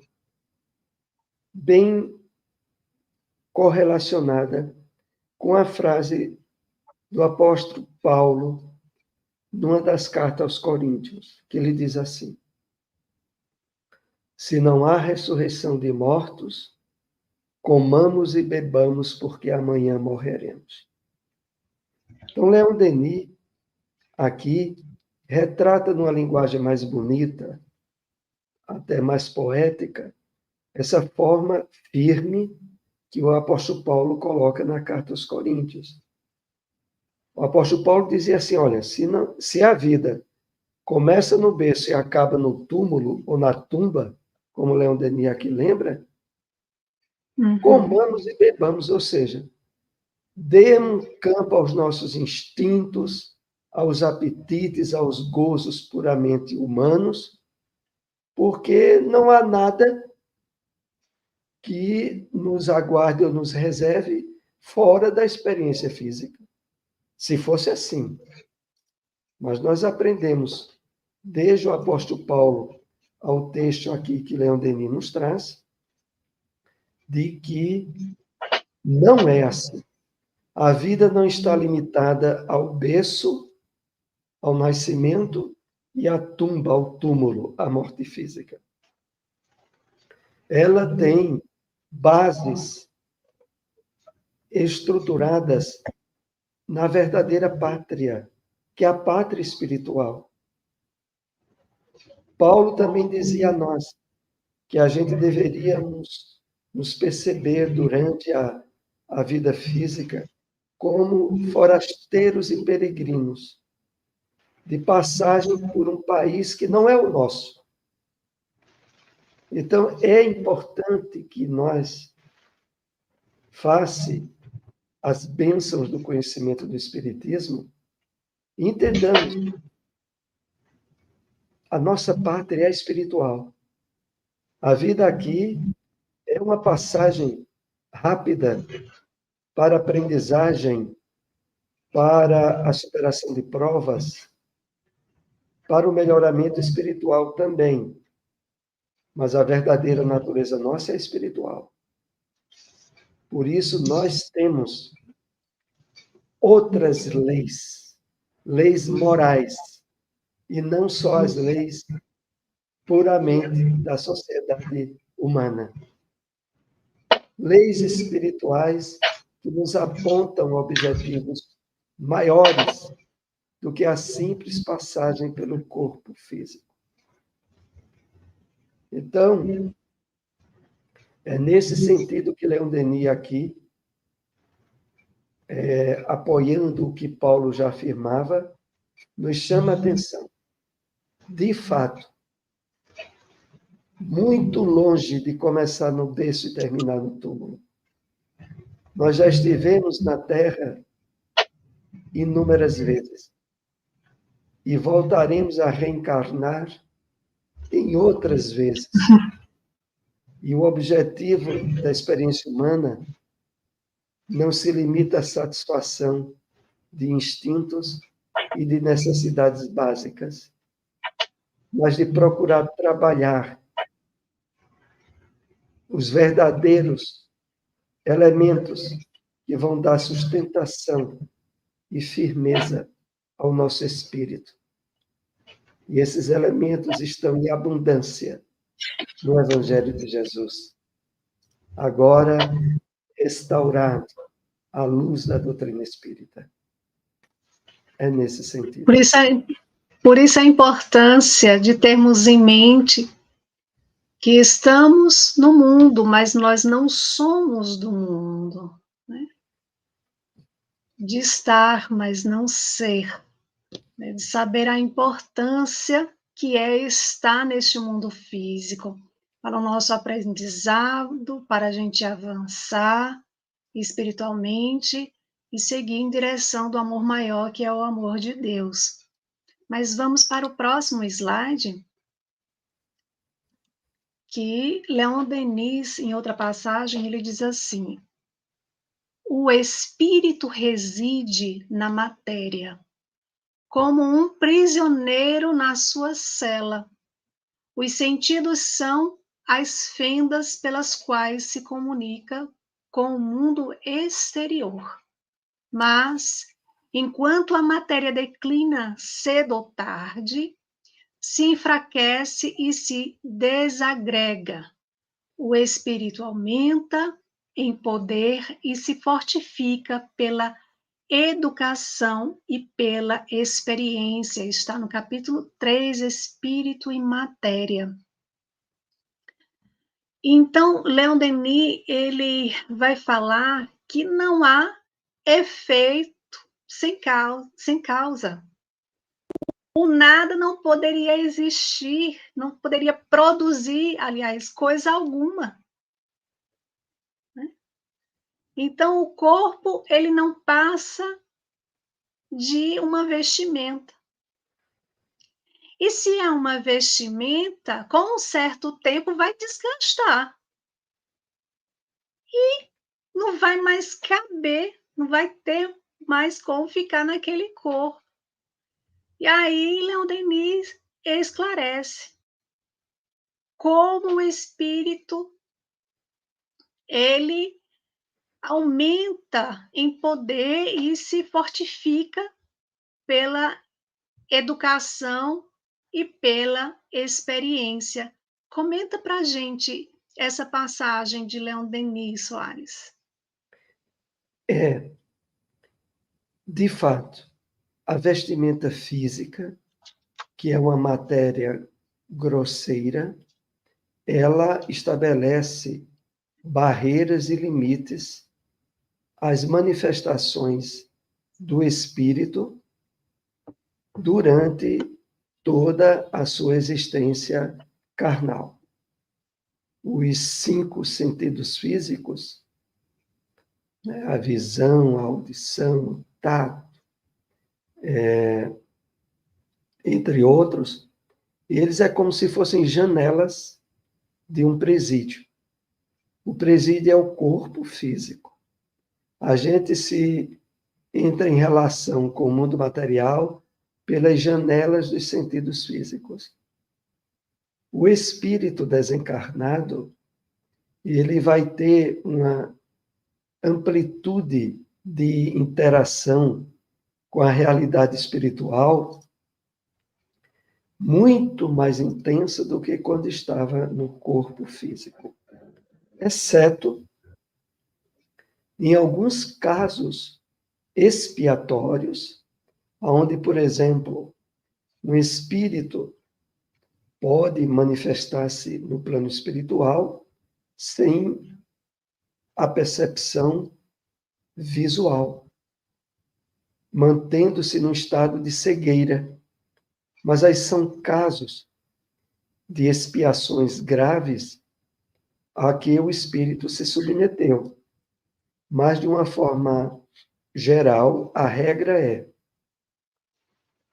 S2: bem correlacionada com a frase do apóstolo Paulo, numa das cartas aos Coríntios, que ele diz assim: Se não há ressurreição de mortos, comamos e bebamos, porque amanhã morreremos. Então, Leon Denis, aqui, retrata numa linguagem mais bonita, até mais poética, essa forma firme que o apóstolo Paulo coloca na carta aos Coríntios. O apóstolo Paulo dizia assim, olha, se a vida começa no berço e acaba no túmulo ou na tumba, como Leon Denis aqui lembra, comamos e bebamos, ou seja, demos campo aos nossos instintos, aos apetites, aos gozos puramente humanos, porque não há nada que nos aguarde ou nos reserve fora da experiência física. Se fosse assim. Mas nós aprendemos, desde o apóstolo Paulo ao texto aqui que Leon Denis nos traz, de que não é assim. A vida não está limitada ao berço, ao nascimento e à tumba, ao túmulo, à morte física. Ela tem bases estruturadas na verdadeira pátria, que é a pátria espiritual. Paulo também dizia a nós que a gente deveria nos perceber durante a vida física como forasteiros e peregrinos, de passagem por um país que não é o nosso. Então, é importante que nós, face as bênçãos do conhecimento do Espiritismo, entendamos a nossa pátria é espiritual. A vida aqui é uma passagem rápida para a aprendizagem, para a superação de provas, para o melhoramento espiritual também. Mas a verdadeira natureza nossa é espiritual. Por isso, nós temos outras leis, leis morais, e não só as leis puramente da sociedade humana. Leis espirituais que nos apontam objetivos maiores do que a simples passagem pelo corpo físico. Então, é nesse sentido que Leon Denis aqui, apoiando o que Paulo já afirmava, nos chama a atenção. De fato, muito longe de começar no berço e terminar no túmulo. Nós já estivemos na Terra inúmeras vezes e voltaremos a reencarnar em outras vezes. E o objetivo da experiência humana não se limita à satisfação de instintos e de necessidades básicas, mas de procurar trabalhar os verdadeiros elementos que vão dar sustentação e firmeza ao nosso espírito. E esses elementos estão em abundância no Evangelho de Jesus. Agora, restaurado à luz da doutrina espírita. É nesse sentido.
S1: Por isso a importância de termos em mente que estamos no mundo, mas nós não somos do mundo, né? De estar, mas não ser, né? De saber a importância que é estar neste mundo físico, para o nosso aprendizado, para a gente avançar espiritualmente e seguir em direção do amor maior, que é o amor de Deus. Mas vamos para o próximo slide, que Leon Denis, em outra passagem, ele diz assim: o espírito reside na matéria, como um prisioneiro na sua cela. Os sentidos são as fendas pelas quais se comunica com o mundo exterior. Mas, enquanto a matéria declina cedo ou tarde, se enfraquece e se desagrega. O espírito aumenta em poder e se fortifica pela educação e pela experiência. Está no capítulo 3, Espírito e Matéria. Então, Leon Denis, ele vai falar que não há efeito sem causa. O nada não poderia existir, não poderia produzir, aliás, coisa alguma. Né? Então, o corpo, ele não passa de uma vestimenta. E se é uma vestimenta, com um certo tempo vai desgastar. E não vai mais caber, não vai ter mais como ficar naquele corpo. E aí, Leon Denis esclarece como o espírito, ele aumenta em poder e se fortifica pela educação e pela experiência. Comenta para a gente essa passagem de Leon Denis, Soares.
S2: De fato, a vestimenta física, que é uma matéria grosseira, ela estabelece barreiras e limites às manifestações do espírito durante toda a sua existência carnal. Os 5 sentidos físicos, né, a visão, a audição, o tato, entre outros, eles é como se fossem janelas de um presídio. O presídio é o corpo físico. A gente se entra em relação com o mundo material pelas janelas dos sentidos físicos. O espírito desencarnado, ele vai ter uma amplitude de interação com a realidade espiritual muito mais intensa do que quando estava no corpo físico. Exceto em alguns casos expiatórios, onde, por exemplo, um espírito pode manifestar-se no plano espiritual sem a percepção visual, mantendo-se num estado de cegueira. Mas aí são casos de expiações graves a que o espírito se submeteu. Mas, de uma forma geral, a regra é: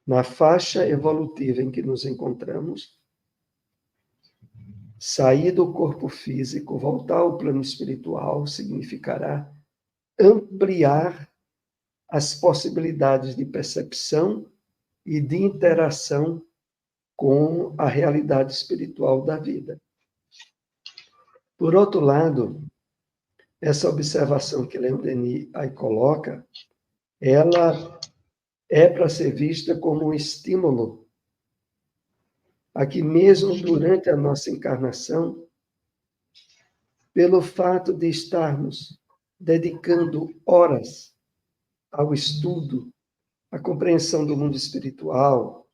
S2: na faixa evolutiva em que nos encontramos, sair do corpo físico, voltar ao plano espiritual, significará ampliar as possibilidades de percepção e de interação com a realidade espiritual da vida. Por outro lado, essa observação que Leon Denis aí coloca, ela é para ser vista como um estímulo a que mesmo durante a nossa encarnação, pelo fato de estarmos dedicando horas ao estudo, à compreensão do mundo espiritual,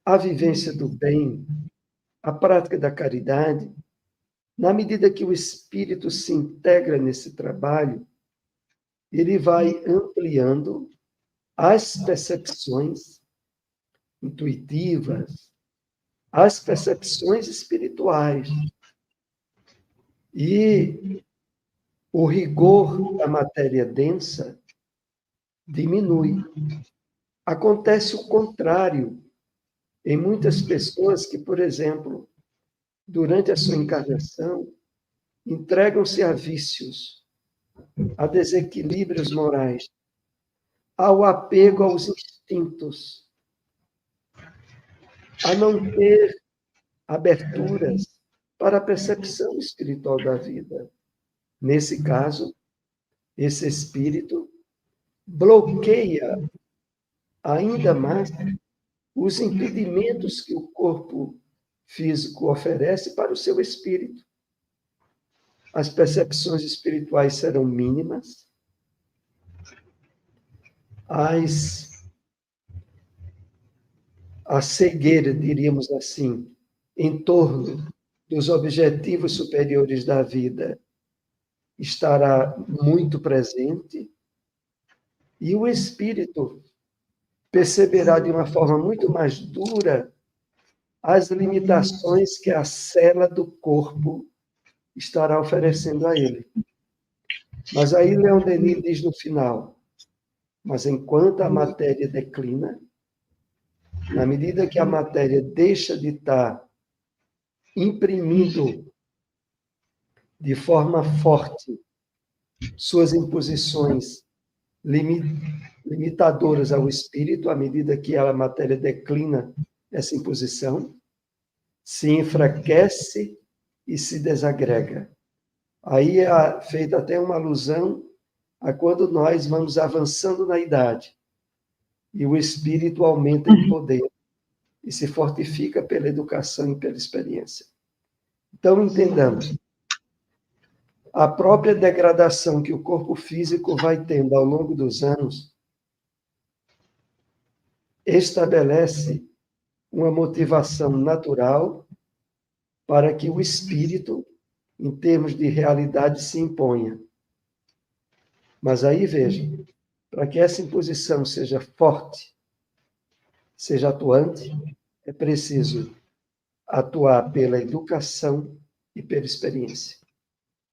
S2: à vivência do bem, à prática da caridade, na medida que o espírito se integra nesse trabalho, ele vai ampliando as percepções intuitivas, as percepções espirituais. E o rigor da matéria densa diminui. Acontece o contrário em muitas pessoas que, por exemplo, durante a sua encarnação, entregam-se a vícios, a desequilíbrios morais, ao apego aos instintos, a não ter aberturas para a percepção espiritual da vida. Nesse caso, esse espírito bloqueia ainda mais os impedimentos que o corpo físico oferece para o seu espírito. As percepções espirituais serão mínimas, a cegueira, diríamos assim, em torno dos objetivos superiores da vida estará muito presente, e o espírito perceberá de uma forma muito mais dura as limitações que a cela do corpo estará oferecendo a ele. Mas aí Leon Denis diz no final: mas enquanto a matéria declina, na medida que a matéria deixa de estar imprimindo de forma forte suas imposições limitadoras ao espírito, à medida que a matéria declina essa imposição, se enfraquece e se desagrega. Aí é feita até uma alusão a quando nós vamos avançando na idade e o espírito aumenta em poder e se fortifica pela educação e pela experiência. Então, entendamos, a própria degradação que o corpo físico vai tendo ao longo dos anos estabelece uma motivação natural para que o espírito, em termos de realidade, se imponha. Mas aí, veja, para que essa imposição seja forte, seja atuante, é preciso atuar pela educação e pela experiência.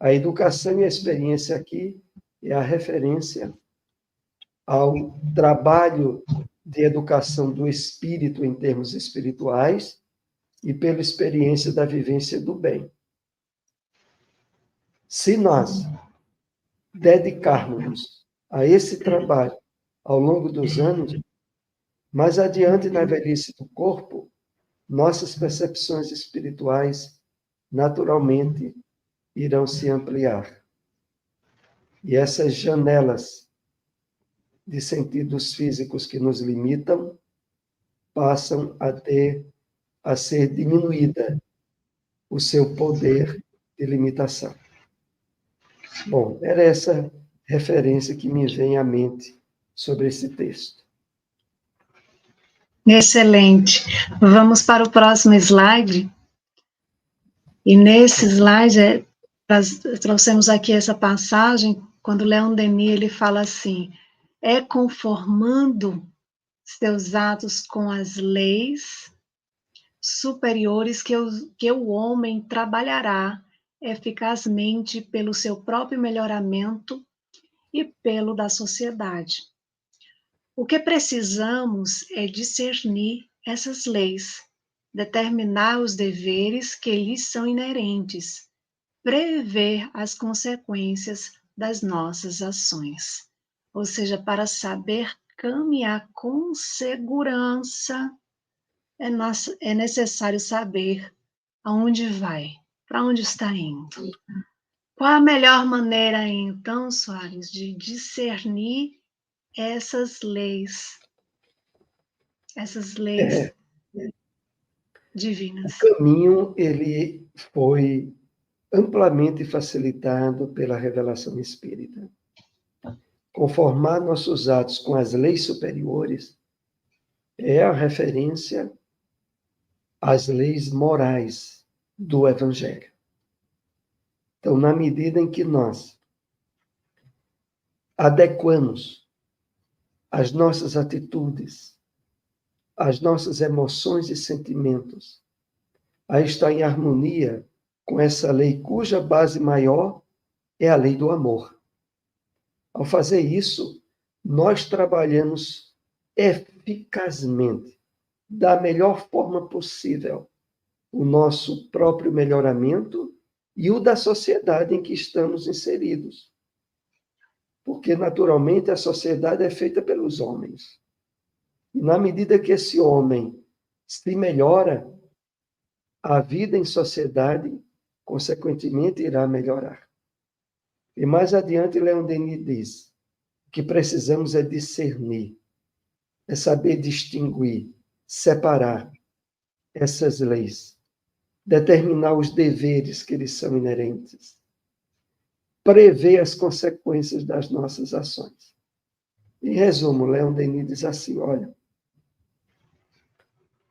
S2: A educação e a experiência aqui é a referência ao trabalho de educação do espírito em termos espirituais e pela experiência da vivência do bem. Se nós dedicarmos a esse trabalho ao longo dos anos, mais adiante na velhice do corpo, nossas percepções espirituais naturalmente irão se ampliar. E essas janelas de sentidos físicos que nos limitam passam a ser diminuída o seu poder de limitação. Bom, era essa referência que me vem à mente sobre esse texto.
S1: Excelente. Vamos para o próximo slide. E nesse slide, trouxemos aqui essa passagem, quando Leon Denis ele fala assim: é conformando seus atos com as leis superiores que o homem trabalhará eficazmente pelo seu próprio melhoramento e pelo da sociedade. O que precisamos é discernir essas leis, determinar os deveres que lhes são inerentes, prever as consequências das nossas ações. Ou seja, para saber caminhar com segurança, é necessário saber aonde vai, para onde está indo. Qual a melhor maneira, então, Soares, de discernir essas leis divinas?
S2: O caminho, ele foi amplamente facilitado pela revelação espírita. Conformar nossos atos com as leis superiores é a referência às leis morais do Evangelho. Então, na medida em que nós adequamos as nossas atitudes, as nossas emoções e sentimentos a estar em harmonia com essa lei cuja base maior é a lei do amor. Ao fazer isso, nós trabalhamos eficazmente, da melhor forma possível, o nosso próprio melhoramento e o da sociedade em que estamos inseridos. Porque, naturalmente, a sociedade é feita pelos homens. E, na medida que esse homem se melhora, a vida em sociedade, consequentemente, irá melhorar. E mais adiante, Leon Denis diz que precisamos é discernir, é saber distinguir separar essas leis, determinar os deveres que lhes são inerentes, prever as consequências das nossas ações. Em resumo, Leon Denis diz assim, olha,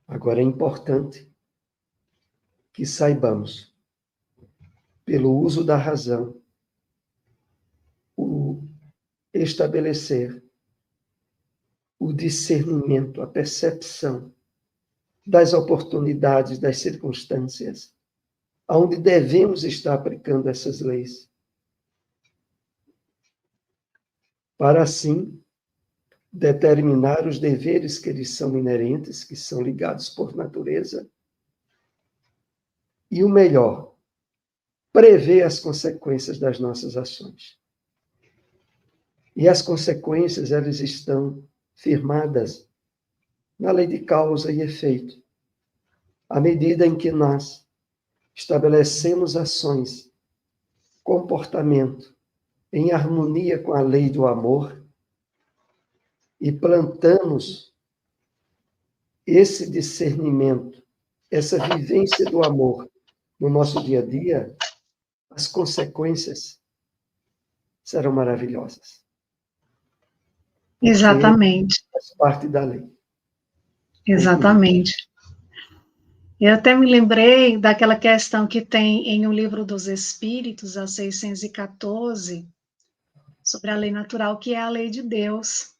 S2: agora é importante que saibamos, pelo uso da razão, o estabelecer o discernimento, a percepção das oportunidades, das circunstâncias, onde devemos estar aplicando essas leis, para assim determinar os deveres que lhes são inerentes, que são ligados por natureza, e o melhor, prever as consequências das nossas ações. E as consequências, elas estão firmadas na lei de causa e efeito. À medida em que nós estabelecemos ações, comportamento, em harmonia com a lei do amor, e plantamos esse discernimento, essa vivência do amor no nosso dia a dia, as consequências serão maravilhosas.
S1: Exatamente.
S2: Faz parte da lei.
S1: Exatamente. Eu até me lembrei daquela questão que tem em O Livro dos Espíritos, a 614, sobre a lei natural, que é a lei de Deus.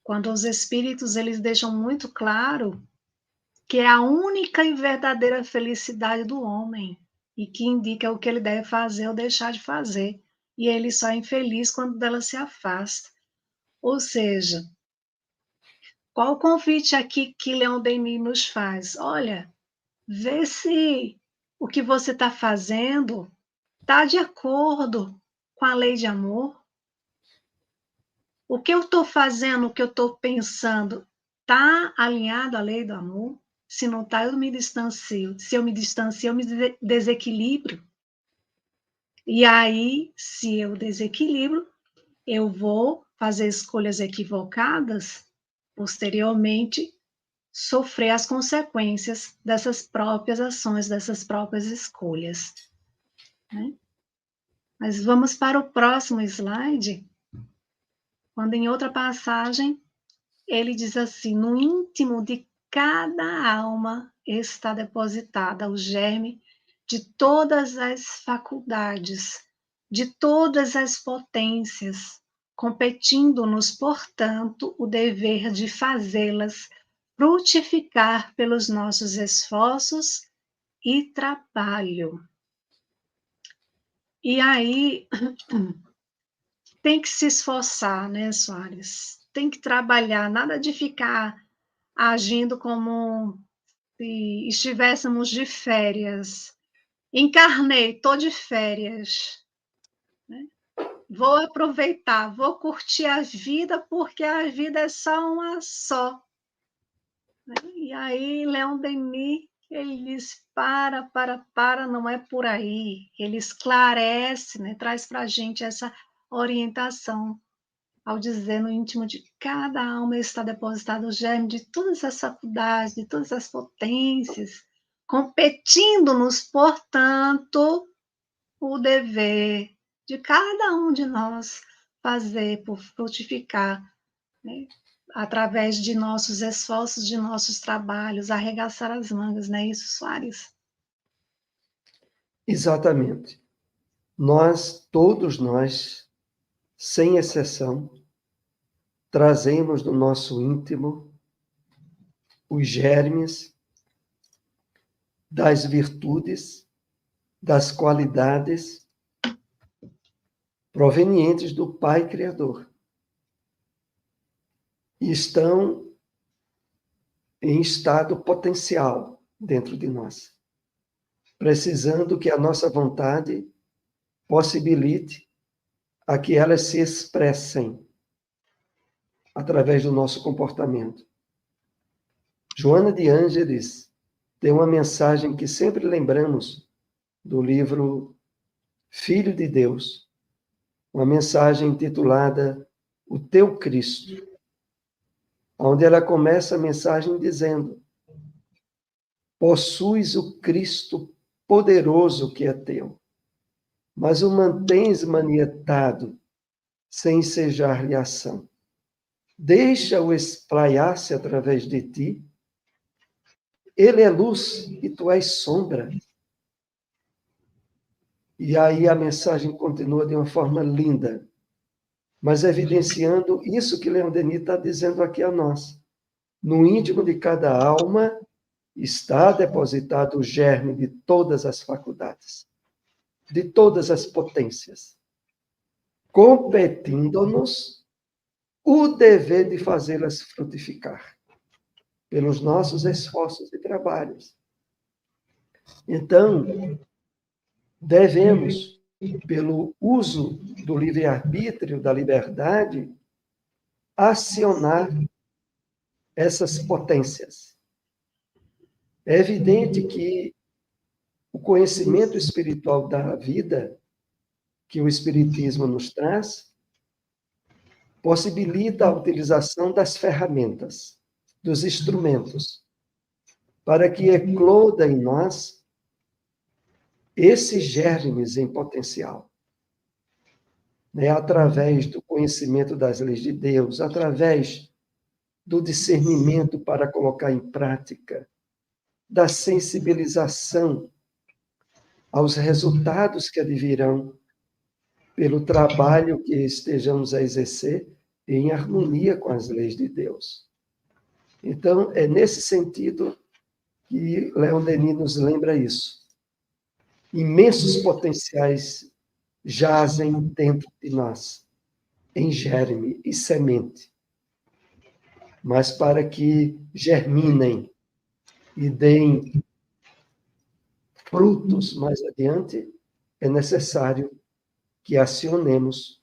S1: Quando os espíritos eles deixam muito claro que é a única e verdadeira felicidade do homem e que indica o que ele deve fazer ou deixar de fazer. E ele só é infeliz quando dela se afasta. Ou seja, qual o convite aqui que Leon Denis nos faz? Olha, vê se o que você está fazendo está de acordo com a lei de amor. O que eu estou fazendo, o que eu estou pensando, está alinhado à lei do amor? Se não está, eu me distancio. Se eu me distancio, eu me desequilibro. E aí, se eu desequilibro, eu vou fazer escolhas equivocadas, posteriormente sofrer as consequências dessas próprias ações, dessas próprias escolhas. Né? Mas vamos para o próximo slide, quando em outra passagem ele diz assim: no íntimo de cada alma está depositada o germe de todas as faculdades, de todas as potências, competindo-nos, portanto, o dever de fazê-las frutificar pelos nossos esforços e trabalho. E aí tem que se esforçar, né, Soares? Tem que trabalhar, nada de ficar agindo como se estivéssemos de férias. Encarnei, estou de férias. Né? Vou aproveitar, vou curtir a vida, porque a vida é só uma só. Né? E aí, Leon Denis, ele diz, para, não é por aí. Ele esclarece, né? Traz para a gente essa orientação, ao dizer no íntimo de cada alma está depositado o germe de todas as faculdades, de todas as potências, competindo-nos, portanto, o dever de cada um de nós fazer por frutificar, né? Através de nossos esforços, de nossos trabalhos, arregaçar as mangas, não é isso, Soares?
S2: Exatamente. Nós, todos nós, sem exceção, trazemos do nosso íntimo os germes das virtudes, das qualidades provenientes do Pai Criador. E estão em estado potencial dentro de nós, precisando que a nossa vontade possibilite a que elas se expressem através do nosso comportamento. Joana de Ângeles tem uma mensagem que sempre lembramos do livro Filho de Deus, uma mensagem intitulada O Teu Cristo. onde ela começa a mensagem dizendo: possuis o Cristo poderoso que é teu, mas o mantens manietado, sem ensejar-lhe ação. Deixa-o espraiar-se através de ti. Ele é luz e tu és sombra. E aí a mensagem continua de uma forma linda, mas evidenciando isso que Leon Denis está dizendo aqui a nós. No íntimo de cada alma está depositado o germe de todas as faculdades, de todas as potências, competindo-nos o dever de fazê-las frutificar pelos nossos esforços e trabalhos. Então, devemos, pelo uso do livre-arbítrio, da liberdade, acionar essas potências. É evidente que o conhecimento espiritual da vida, que o Espiritismo nos traz, possibilita a utilização das ferramentas, dos instrumentos, para que ecloda em nós esses germes em potencial. Através do conhecimento das leis de Deus, através do discernimento para colocar em prática, da sensibilização aos resultados que advirão pelo trabalho que estejamos a exercer em harmonia com as leis de Deus. Então, é nesse sentido que Leon Denis nos lembra isso. Imensos potenciais jazem dentro de nós, em germe e semente. Mas para que germinem e deem frutos mais adiante, é necessário que acionemos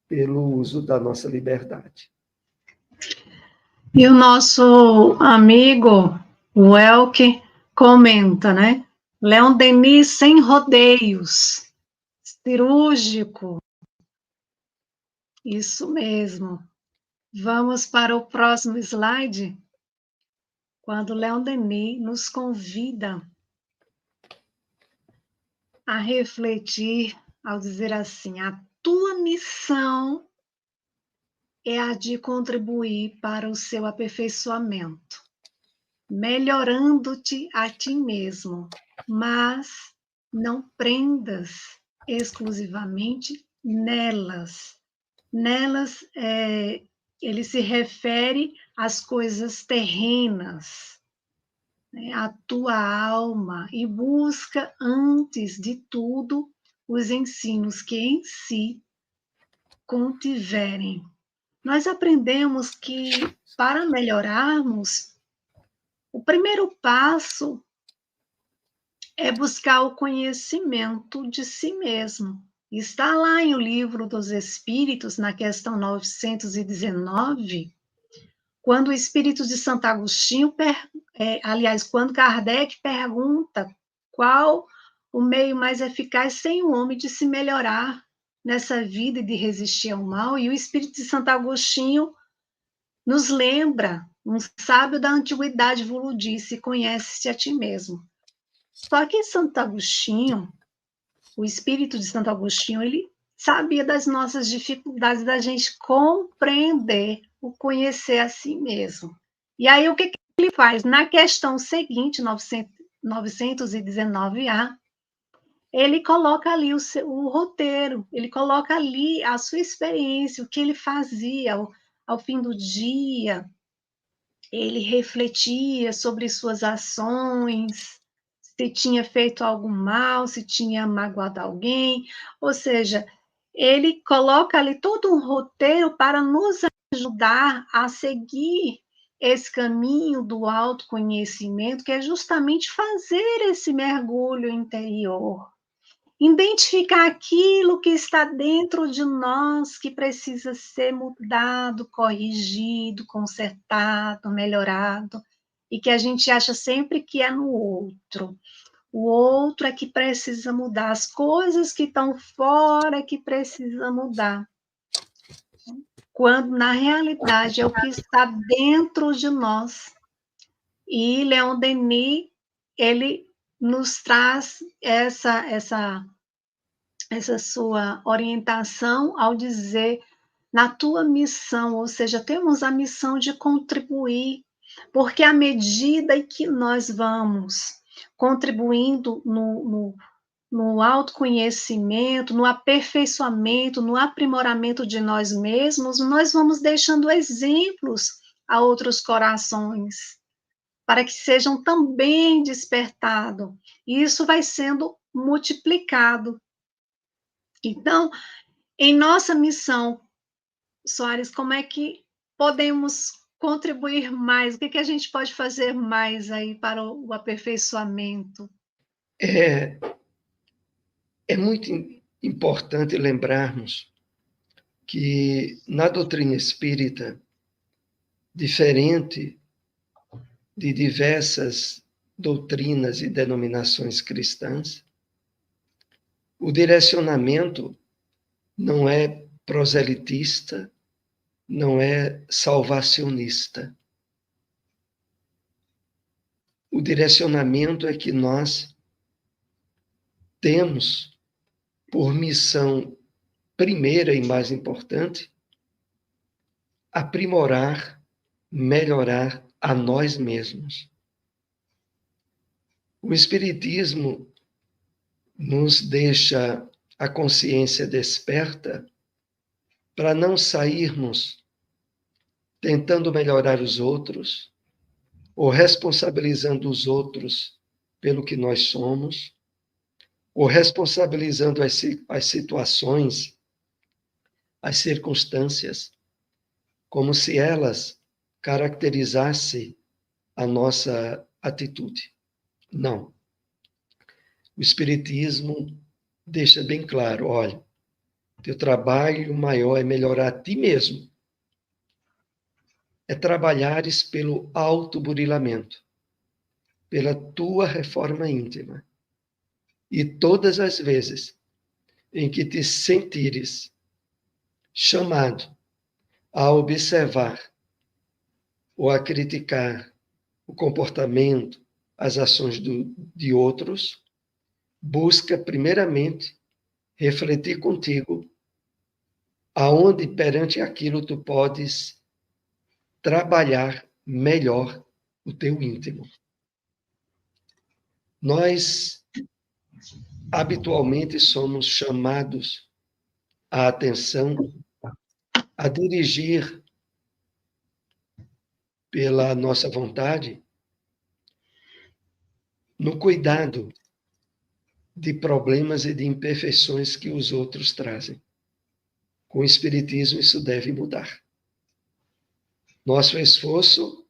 S2: pelo uso da nossa liberdade.
S1: E o nosso amigo, o Elke, comenta, né? Leon Denis sem rodeios, cirúrgico. Isso mesmo. Vamos para o próximo slide, quando Leon Denis nos convida a refletir ao dizer assim: a tua missão é a de contribuir para o seu aperfeiçoamento, melhorando-te a ti mesmo, mas não prendas exclusivamente nelas. Nelas, ele se refere às coisas terrenas, né, à tua alma, e busca, antes de tudo, os ensinos que em si contiverem. Nós aprendemos que, para melhorarmos, o primeiro passo é buscar o conhecimento de si mesmo. Está lá em O Livro dos Espíritos, na questão 919, quando o Espírito de Santo Agostinho, quando Kardec pergunta qual o meio mais eficaz sem o homem de se melhorar nessa vida e de resistir ao mal, e o Espírito de Santo Agostinho nos lembra, um sábio da antiguidade vos disse: conhece-te a ti mesmo. Só que Santo Agostinho, o Espírito de Santo Agostinho, ele sabia das nossas dificuldades, da gente compreender o conhecer a si mesmo. E aí, o que ele faz? Na questão seguinte, 919A, ele coloca ali o roteiro, ele coloca ali a sua experiência, o que ele fazia ao fim do dia, ele refletia sobre suas ações, se tinha feito algo mal, se tinha magoado alguém, ou seja, ele coloca ali todo um roteiro para nos ajudar a seguir esse caminho do autoconhecimento, que é justamente fazer esse mergulho interior, identificar aquilo que está dentro de nós, que precisa ser mudado, corrigido, consertado, melhorado, e que a gente acha sempre que é no outro. O outro é que precisa mudar, as coisas que estão fora é que precisa mudar. quando na realidade é o que está dentro de nós. E Leon Denis, ele nos traz essa sua orientação ao dizer na tua missão, ou seja, temos a missão de contribuir, porque à medida em que nós vamos contribuindo no autoconhecimento, no aperfeiçoamento, no aprimoramento de nós mesmos, nós vamos deixando exemplos a outros corações, para que sejam também despertados. E isso vai sendo multiplicado. Então, em nossa missão, Soares, como é que podemos contribuir mais? O que a gente pode fazer mais aí para o aperfeiçoamento?
S2: É, é muito importante lembrarmos que na doutrina espírita, diferente de diversas doutrinas e denominações cristãs, o direcionamento não é proselitista, não é salvacionista. O direcionamento é que nós temos por missão primeira e mais importante aprimorar, melhorar a nós mesmos. O Espiritismo nos deixa a consciência desperta para não sairmos tentando melhorar os outros ou responsabilizando os outros pelo que nós somos, ou responsabilizando as situações, as circunstâncias, como se elas caracterizassem a nossa atitude. Não. O Espiritismo deixa bem claro, olha, teu trabalho maior é melhorar a ti mesmo. É trabalhares pelo autoburilamento, pela tua reforma íntima. E todas as vezes em que te sentires chamado a observar ou a criticar o comportamento, as ações de outros, busca primeiramente refletir contigo aonde perante aquilo tu podes trabalhar melhor o teu íntimo. Nós habitualmente somos chamados a atenção a dirigir pela nossa vontade no cuidado de problemas e de imperfeições que os outros trazem. Com o Espiritismo, isso deve mudar. Nosso esforço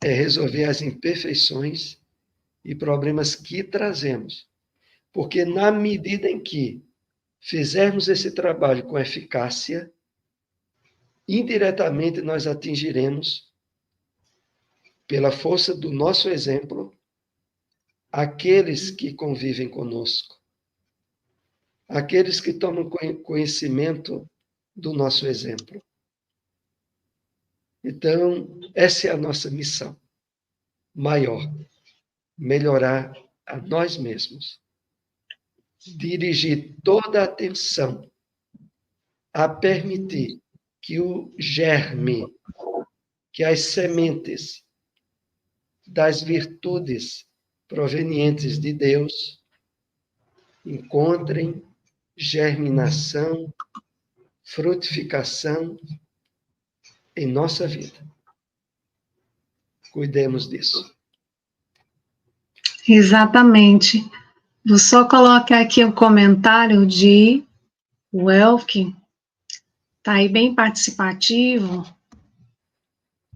S2: é resolver as imperfeições e problemas que trazemos, porque na medida em que fizermos esse trabalho com eficácia, indiretamente nós atingiremos, pela força do nosso exemplo, aqueles que convivem conosco, aqueles que tomam conhecimento do nosso exemplo. Então, essa é a nossa missão maior, melhorar a nós mesmos, dirigir toda a atenção a permitir que o germe, que as sementes das virtudes provenientes de Deus encontrem germinação, frutificação em nossa vida. Cuidemos disso.
S1: Exatamente. Vou só colocar aqui o comentário de Welk, está aí bem participativo,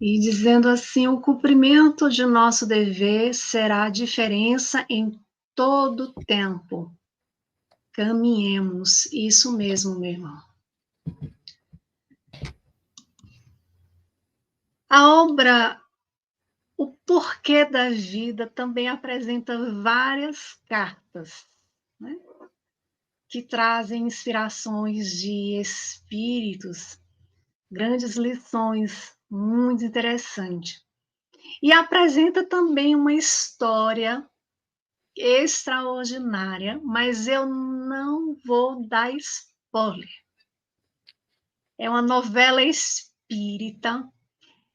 S1: e dizendo assim: o cumprimento de nosso dever será a diferença em todo tempo. Caminhemos. Isso mesmo, meu irmão. A obra O Porquê da Vida também apresenta várias cartas, né, que trazem inspirações de espíritos grandes lições, muito interessante. E apresenta também uma história extraordinária, mas eu não vou dar spoiler. É uma novela espírita,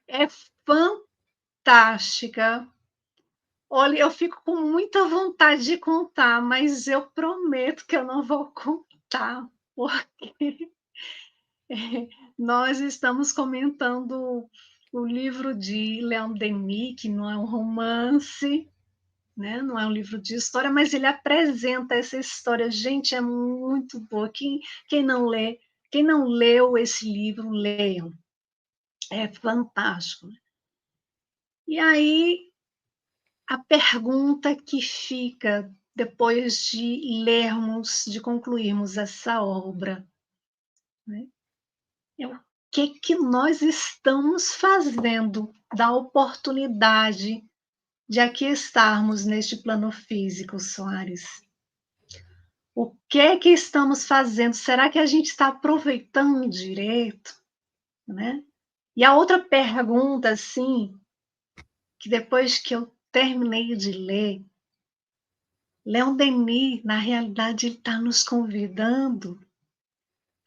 S1: é fantástica. Olha, eu fico com muita vontade de contar, mas eu prometo que eu não vou contar, porque nós estamos comentando o livro de Leon Denis, que não é um romance, né? Não é um livro de história, mas ele apresenta essa história. Gente, é muito boa. Quem não lê, quem não leu esse livro, leiam. É fantástico. E aí, a pergunta que fica depois de lermos, de concluirmos essa obra, né? É o que nós estamos fazendo da oportunidade de aqui estarmos neste plano físico, Soares? O que estamos fazendo? Será que a gente está aproveitando direito, né? E a outra pergunta, assim, que depois que eu terminei de ler, Leon Denis, na realidade, ele está nos convidando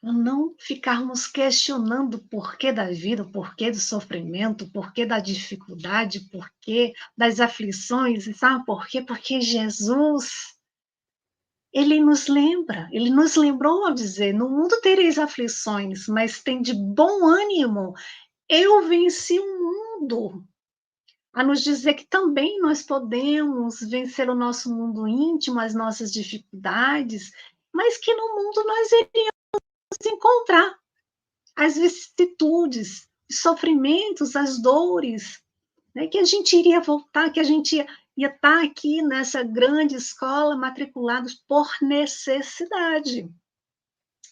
S1: a não ficarmos questionando o porquê da vida, o porquê do sofrimento, o porquê da dificuldade, o porquê das aflições, e sabe por quê? Porque Jesus, ele nos lembrou ao dizer, no mundo tereis aflições, mas tem de bom ânimo, eu venci o mundo. A nos dizer que também nós podemos vencer o nosso mundo íntimo, as nossas dificuldades, mas que no mundo nós iríamos encontrar as vicissitudes, os sofrimentos, as dores, né? Que a gente iria voltar, que a gente ia estar aqui nessa grande escola matriculados por necessidade.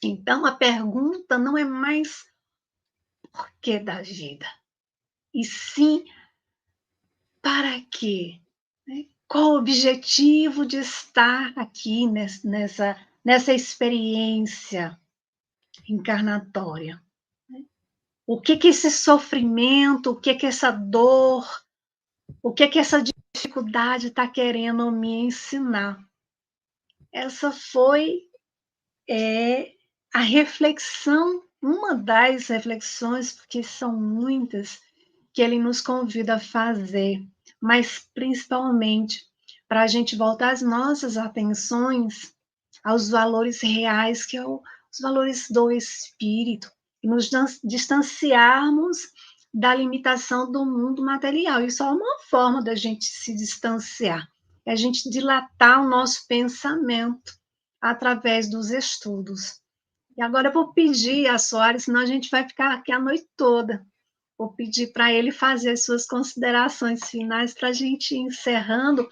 S1: Então, a pergunta não é mais por que da vida, e sim para quê? Qual o objetivo de estar aqui nessa experiência encarnatória? O que esse sofrimento, o que essa dor, o que essa dificuldade está querendo me ensinar? Essa foi a reflexão, uma das reflexões, porque são muitas, que ele nos convida a fazer, mas principalmente para a gente voltar as nossas atenções aos valores reais, que são os valores do espírito, e nos distanciarmos da limitação do mundo material. Isso é uma forma da gente se distanciar, é a gente dilatar o nosso pensamento através dos estudos. E agora eu vou pedir a Soares, senão a gente vai ficar aqui a noite toda. Vou pedir para ele fazer as suas considerações finais para a gente ir encerrando.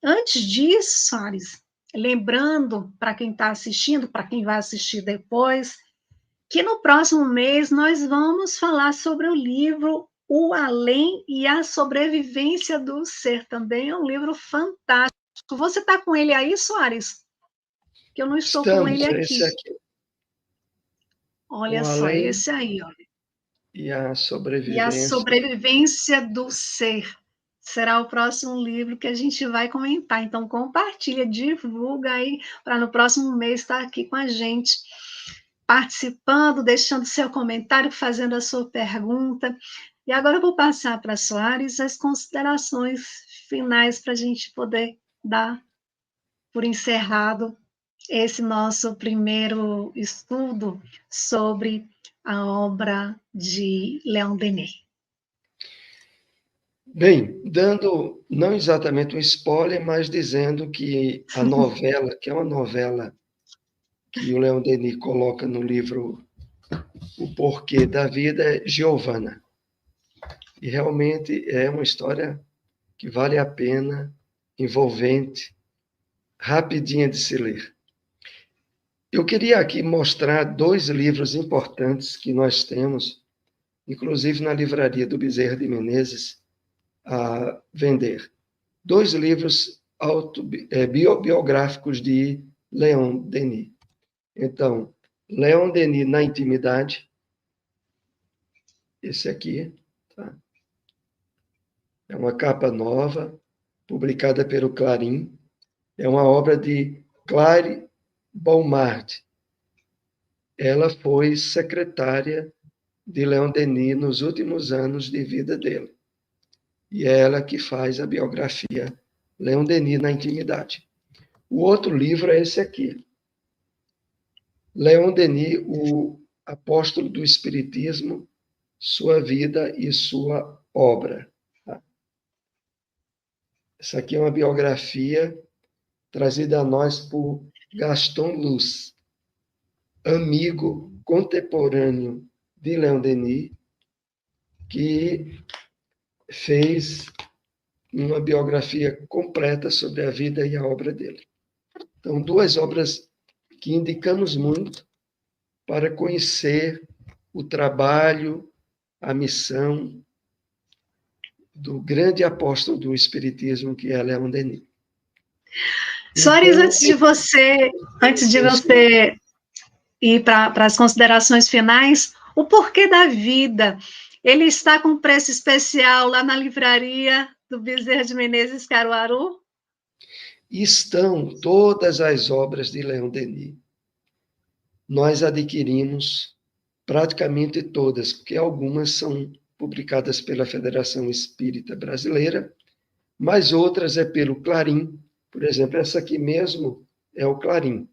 S1: Antes disso, Soares, lembrando para quem está assistindo, para quem vai assistir depois, que no próximo mês nós vamos falar sobre o livro O Além e a Sobrevivência do Ser. Também é um livro fantástico. Você está com ele aí, Soares? Que eu não estou com ele aqui.
S2: Esse aqui.
S1: Olha só, esse aí, olha.
S2: E a sobrevivência.
S1: E a sobrevivência do ser será o próximo livro que a gente vai comentar. Então, compartilha, divulga aí, para no próximo mês estar aqui com a gente, participando, deixando seu comentário, fazendo a sua pergunta. E agora eu vou passar para a Soares as considerações finais para a gente poder dar por encerrado esse nosso primeiro estudo sobre a obra de Leon Denis.
S2: Bem, dando não exatamente um spoiler, mas dizendo que a novela, que é uma novela que o Leon Denis coloca no livro O Porquê da Vida, é Giovanna. E realmente é uma história que vale a pena, envolvente, rapidinha de se ler. Eu queria aqui mostrar 2 livros importantes que nós temos, inclusive na livraria do Bezerra de Menezes, a vender. 2 livros biográficos de Leon Denis. Então, Leon Denis na Intimidade, esse aqui, tá? É uma capa nova, publicada pelo Clarim. É uma obra de Claire Beaumard. Ela foi secretária de Leon Denis nos últimos anos de vida dele. E é ela que faz a biografia Leon Denis na intimidade. O outro livro é esse aqui. Leon Denis, o apóstolo do Espiritismo, sua vida e sua obra. Essa aqui é uma biografia trazida a nós por Gaston Luz, amigo contemporâneo de Leon Denis, que fez uma biografia completa sobre a vida e a obra dele. Então, duas obras que indicamos muito para conhecer o trabalho, a missão do grande apóstolo do Espiritismo, que é Leon Denis.
S1: Soares, antes de você ir para as considerações finais, o Porquê da Vida, ele está com preço especial lá na livraria do Bezerra de Menezes, Caruaru?
S2: Estão todas as obras de Leon Denis. Nós adquirimos praticamente todas, porque algumas são publicadas pela Federação Espírita Brasileira, mas outras é pelo Clarim. Por exemplo, essa aqui mesmo é o Clarim.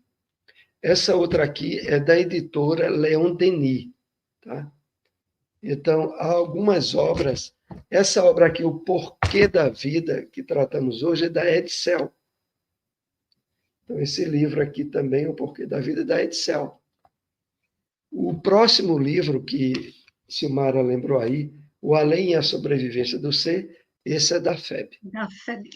S2: Essa outra aqui é da editora Leon Denis. Tá? Então, há algumas obras. Essa obra aqui, O Porquê da Vida, que tratamos hoje, é da Edsel. Então, esse livro aqui também, O Porquê da Vida, é da Edsel. O próximo livro que Silmara lembrou aí, O Além e a Sobrevivência do Ser, esse é da FEB.
S1: Da FEB.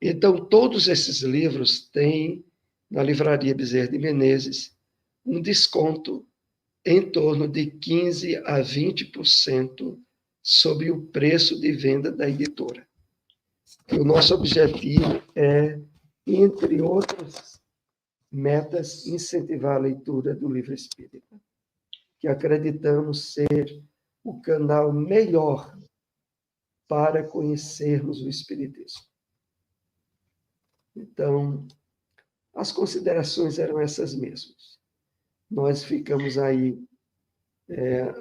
S2: Então, todos esses livros têm, na livraria Bezerra de Menezes, um desconto em torno de 15% a 20% sobre o preço de venda da editora. E o nosso objetivo é, entre outras metas, incentivar a leitura do livro espírita, que acreditamos ser o canal melhor para conhecermos o Espiritismo. Então, as considerações eram essas mesmas. Nós ficamos aí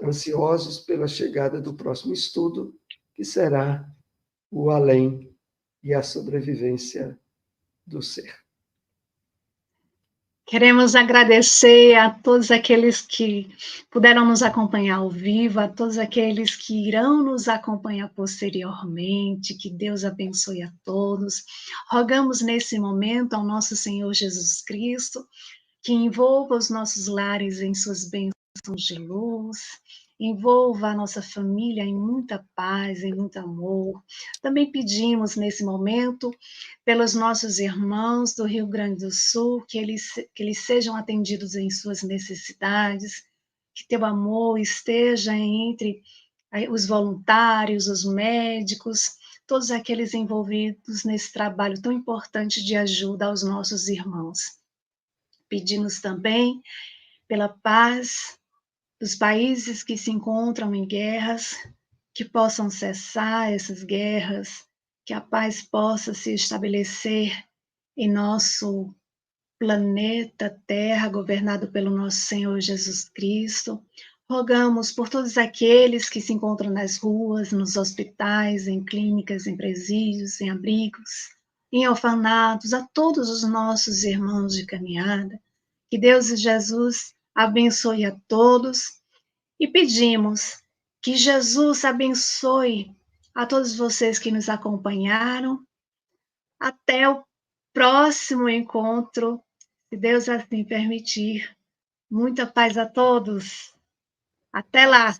S2: ansiosos pela chegada do próximo estudo, que será o além e a sobrevivência do ser.
S1: Queremos agradecer a todos aqueles que puderam nos acompanhar ao vivo, a todos aqueles que irão nos acompanhar posteriormente, que Deus abençoe a todos. Rogamos nesse momento ao nosso Senhor Jesus Cristo, que envolva os nossos lares em suas bênçãos de luz, envolva a nossa família em muita paz, em muito amor. Também pedimos nesse momento pelos nossos irmãos do Rio Grande do Sul, que eles sejam atendidos em suas necessidades, que teu amor esteja entre os voluntários, os médicos, todos aqueles envolvidos nesse trabalho tão importante de ajuda aos nossos irmãos. Pedimos também pela paz dos países que se encontram em guerras, que possam cessar essas guerras, que a paz possa se estabelecer em nosso planeta Terra, governado pelo nosso Senhor Jesus Cristo. Rogamos por todos aqueles que se encontram nas ruas, nos hospitais, em clínicas, em presídios, em abrigos, em orfanatos, a todos os nossos irmãos de caminhada. Que Deus e Jesus abençoe a todos e pedimos que Jesus abençoe a todos vocês que nos acompanharam. Até o próximo encontro, se Deus assim permitir. Muita paz a todos. Até lá!